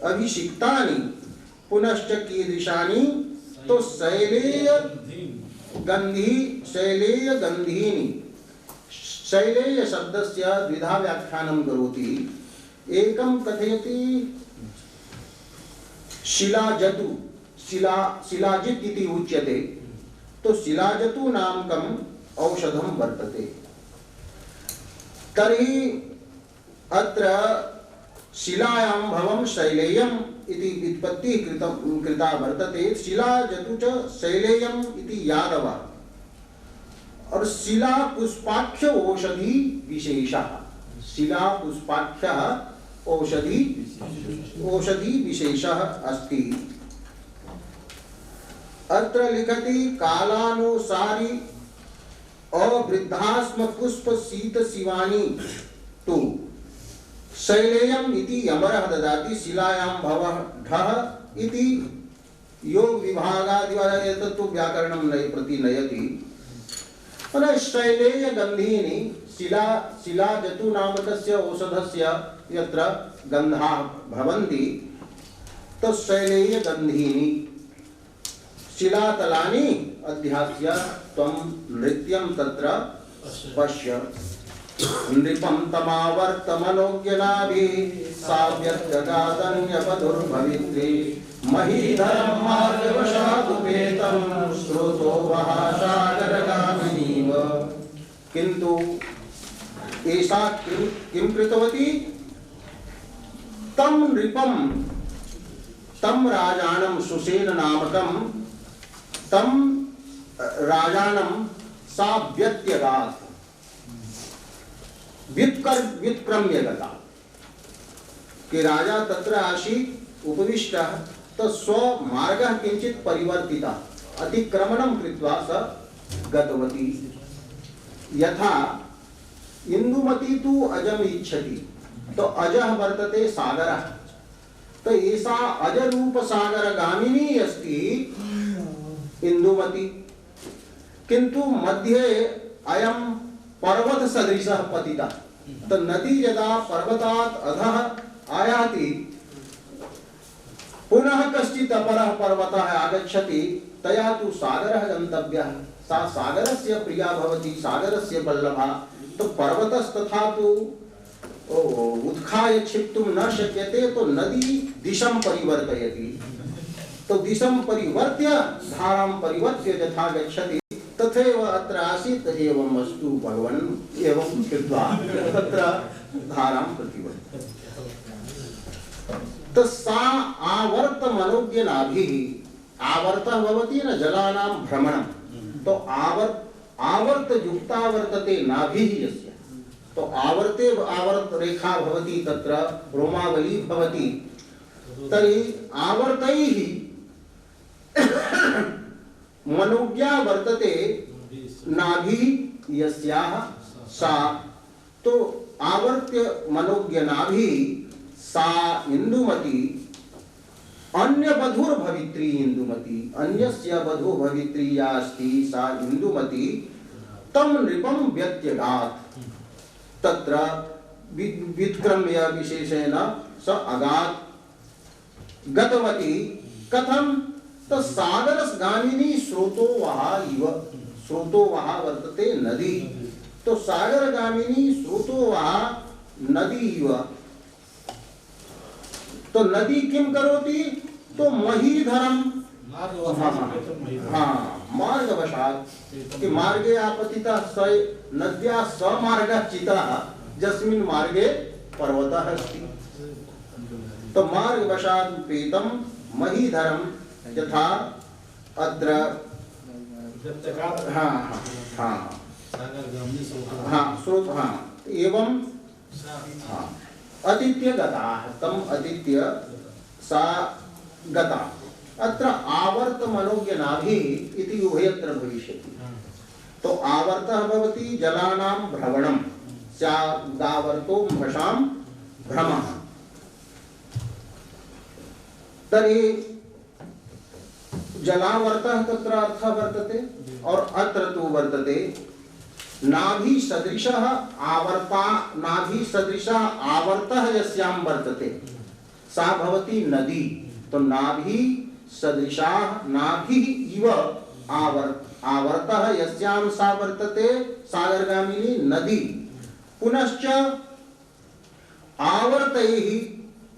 A: अभिषिक्तानि। पुनश्च कीदृशानि? तो शैलेय गंधीनि। शैलेय शब्दस्य द्विधा व्याख्यानं करोति। एकं कथयति शिलाजतु, शिलाजित् इति उच्यते। तो शिलाजतु नामकम् औषधं वर्तते। तर्हि अत्र शिलायां भवं शैलेयम् इति व्युत्पत्तिः कृता वर्तते। शिलाजतु च शैलेयम् इति यादवः। और शिला पुष्पाख्य औषधि विशेषः। शिला पुष्पाख्यः औषधि विशेषः अस्ति। अत्र लिखति कालानुसारी अवृद्धास्म पुष्प शीत शिवानी तु शैलेयम् इति यमरः ददाति। शिलायां भवः ढः इति योग विभागादिवारा एतत्तु व्याकरणं प्रति नयति। शैलेय गंधीनि शिलाजतु नामकस्य औषधस्य यत्र गन्धाः भवन्ति तो शैलेय गंधीनि। शिलातलानि अध्यास्य त्वं नृत्यं तत्र पश्य। नृपं तमावर्त मनोज्ञनाभिः साव्यद्गदादन्यपदुर्भवित्री महीधरं मार्गवशादुपेतं स्रोतो वः सागरगामिनीव। किन्तु एषा किं कृतवती? तं नृपं तं राजानं सुसेन नामकं तं राजानं सा व्यत्यगात् व्युत्क्रम्य गता। कि राजा तत्र आसीत् उपविष्टः तो स्वमार्गः किञ्चित् परिवर्तितः अतिक्रमणं कृत्वा स गतवती। यथा इंदुमती तु अजम इच्छति तो अजः वर्तते सागरः। तो एषा अजरूप सागर गामिनी अस्ति इंदुमती। किंतु मध्ये अयं पर्वत सदृशः पतितः। तो नदी यदा पर्वतात् अधः आयाति पुनः कश्चित् अपरः पर्वतः आगच्छति तया तु सागरः गन्तव्यः। सा सागरस्य प्रिया भवति, सागरस्य वल्लभा। तो पर्वतस्तथा तु उत्खाय क्षिप्तुं न शक्यते। तो नदी दिशं परिवर्तयति। तो दिशं परिवर्त्य धारां परिवर्त्य यथा गच्छति तथैव अत्र आसीत् एवं वस्तु भगवन् एवं कृत्वा तत्र धारां प्रतिवर्तते। तो सा आवर्त मनोज्ञ नाभिः। आवर्तः भवति न जलानां भ्रमणं। तो आवर्त युक्ता वर्तते नाभिः यस्य। तो आवर्ते आवर्त रेखा भवति तत्र रोमावली भवति। तर्हि आवर्तैः मनोज्ञा वर्तते नाभिः यस्याः सा। तो आवर्त्य मनोज्ञ नाभिः सा इंदुमती अन्य बधुर भवित्री इंदुमती। अन्यस्य बधु भवित्री या अस्ति सा इंदुमती तम नृपं व्यत्यगात्। तत्र व्युत्क्रम्य विशेषेण स अगात् गतवती। कथं? तो सागरगामिनी स्रोतो वहा इव। स्रोतो वहा वर्तते नदी। तो सागरगामिनी स्रोतो वहा नदी इव। तो नदी किं करोति? तो महीधरं मार्गवशात् कि मार्गे आपतितः स नद्या समार्गः चितः यस्मिन् मार्गे पर्वतः अस्ति। तो मार्गवशात् पीतं महीधरं यथा अत्र स्रोत एवं अतीत्य गताः तम अतीत्य सा गता अत्र आवर्त मनोज्ञनाभिः इति उभयत्र भविष्यति। तो आवर्तः भवति जलानां भ्रमणं स्यादावर्तो भषां भ्रमः। तर्हि जलावर्तः तत्र अर्थः वर्तते और अत्र तु वर्तते नाभि सदृशः आवर्तः यस्यां वर्तते सा भवति नदी। तो नाभि सदृशा नाभि इव आवर्तः यस्यां सा वर्तते सागरगामिनी नदी। पुनश्च आवर्तैः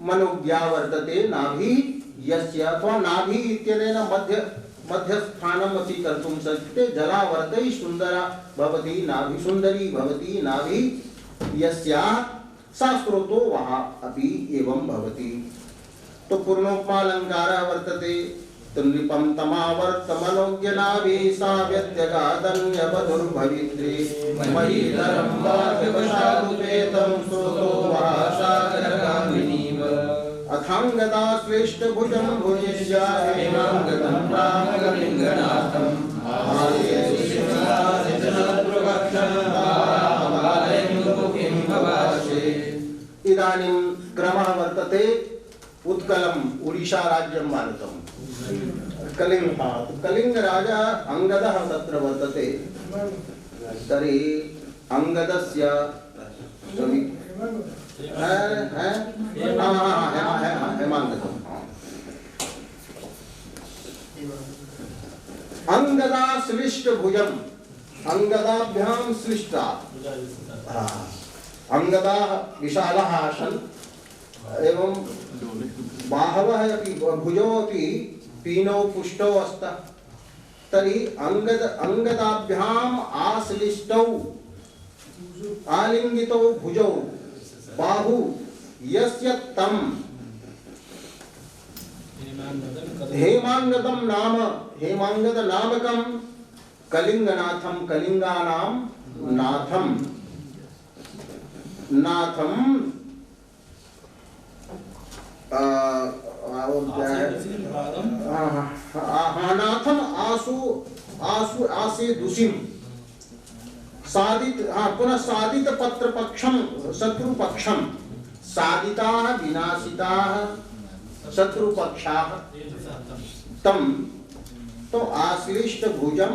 A: मनोज्ञा वर्तते नाभि यस्य अथवा नाभि इत्यनेन मध्यस्थानम् अपि कर्तुं शक्यते। जलावर्तैः सुन्दरा भवति नाभि सुन्दरी भवति नाभि यस्याः सा स्रोतो वः अपि एवं भवति। तो पूर्णोपमालङ्कारः वर्तते तो नृपं तमावर्त मनोज्ञनाभि सा व्यत्यगादन्यवधुर्भवित्री महीधरं वार्गवशादुपेतं स्रोतो वः सागरगामिनीव अथाङ्गदा श्रेष्ठभुजं भुजिष्या हेमाङ्गतं रामकलिङ्गनाथम् इदानीं क्रमः वर्तते उत्कलम् उड़ीसा राज्यं भारतम् कलिंग राजा अंगदः तत्र वर्तते। तर्हि अंगदस्य अंगदा श्लिष्ट भुजम अंगदाभ्यां श्लिष्टा अंगदा विशालः आसन् एवं बाहवः अपि भुजौ अपि पीनौ पुष्टौ अस्तः। तर्हि अंगदाभ्याम् आश्लिष्टौ आलिंगितौ भुजौ बाहु यस्य तं हेमांगदं नाम हेमांगद नामकं कलिंगनाथं कलिंगानां नाथं नाथम आसु आसु आसे दुषिम सादित पुनः सादित पत्र पक्षम शत्रु पक्षम सादिताः विनाशिताः शत्रु पक्षाः तम तो आश्लिष्ट भुजम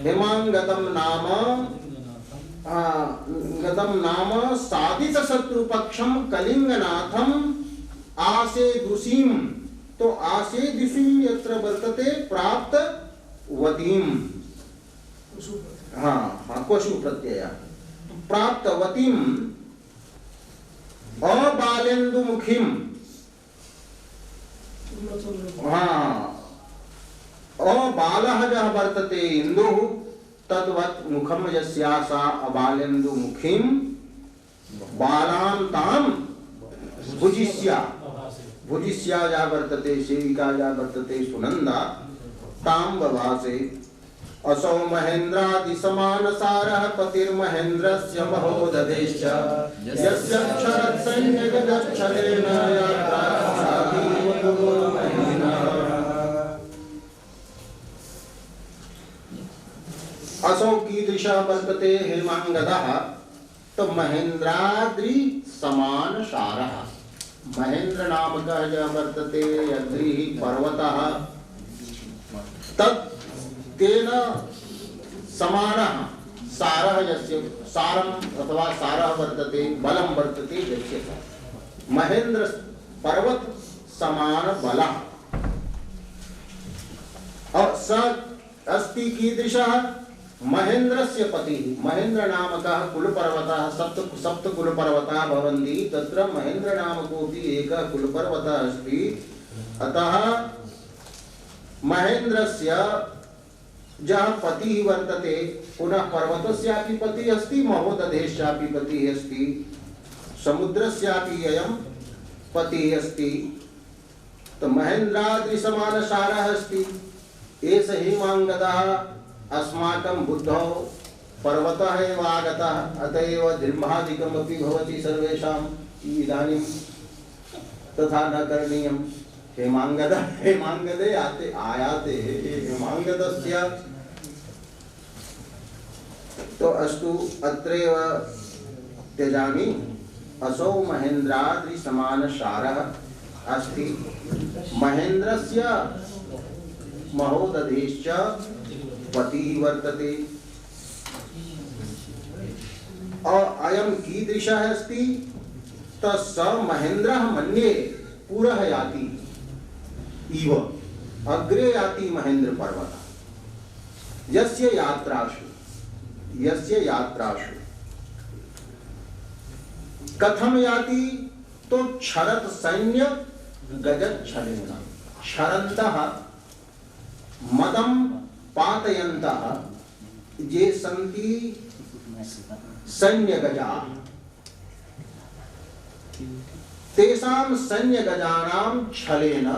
A: हेमांगदम नाम गदम नाम साधित शत्रु पक्षम कलिंगनाथम आसे दुषीम। तो आसे दुषीम यत्र वर्तते प्राप्त वतीम कोशु प्रत्यय प्राप्त वतीम अबालेन्दु मुखिम अबालः यः वर्तते इन्दुः तद्वत् मुखम यस्यासा अबालेन्दु मुखीं बालां तां भुजिष्या या वर्तते सेविका या वर्तते सुनंदा तां बभासे। असौ महेन्द्रादि समान सारः पतिर्महेन्द्रस्य महोदधेश्च यस्य क्षरत् सैन्यगच्छलेन यात्रासाधीव गुरुर्महिम्नः। असौ कीदृशः वर्तते हेमांगदः तो महेन्द्राद्रि समान सारः महेन्द्र नामकः यः वर्तते यद्रिः पर्वतः तत् तेन समानः सारः यस्य सारम् अथवा सारः वर्तते बलं वर्तते यस्य महेन्द्र पर्वत समान बलः और स अस्ति कीदृशः महेन्द्रस्य पतिः महेन्द्र नामकः कुलपर्वतः सप्त कुलपर्वताः भवन्ति तत्र महेन्द्र नामकोऽपि एकः कुलपर्वतः अस्ति। अतः महेन्द्रस्य जः पतिः वर्तते, पुनः पर्वतस्यापि पतिः अस्ति, महोदधेश्यापि पतिः अस्ति, समुद्रस्यापि अयं पतिः अस्ति। तो महेन्द्राद्रिसमानसारः अस्ति। एष हेमाङ्गदः अस्माकं बुद्धौ पर्वतः एव आगतः, अत एव दृम्भादिकमपि भवति सर्वेषाम्। इदानीं तथा न करणीयम्। हेमाङ्गदे आयाते हेमाङ्गदस्य तो अस्तु अत्रैव त्यजामि। असौ महेन्द्राद्रिसमानसारः अस्ति। महेन्द्रस्य महोदधेश्च पतिः वर्तते। अयं कीदृशः अस्ति? स महेन्द्रः मन्ये पुरः याति इव, अग्रे याति महेन्द्र पर्वतः। यस्य यात्रासु कथम याति? तो क्षरत सैन्य गजत छलेन। क्षरन्तः मदं पातयन्तः ये सन्ति सैन्य गजाः, तेषां सैन्य गजानां छलेन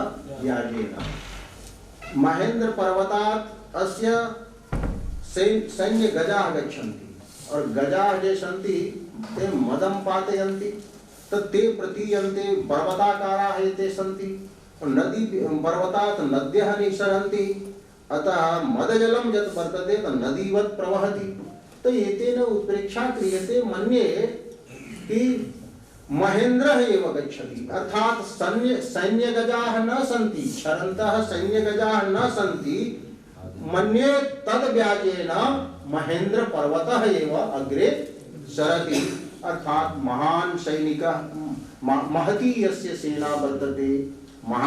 A: व्याजेन। महेन्द्र पर्वतात् अस्य सैन्य गजाः गच्छन्ति, और गजाः ये सन्ति ते मदं पातयन्ति, ते प्रतीयन्ते पर्वताकाराः एते सन्ति। नदी पर्वतात् नद्यः निसरन्ति, अतः मदजलं यत् वर्तते तत् नदीवत् प्रवहति। तो एतेन उत्प्रेक्षा क्रियते, मन्ये कि महेन्द्रः एव गच्छति, अर्थात सैन्य गजाः न सन्ति, क्षरन्तः सैन्य गजाः न सन्ति। मन्ये तद् व्याजेन महेन्द्र पर्वतः एव अग्रे सरति, अर्थात महान सैनिकः महती यस्य सेना वर्तते, महान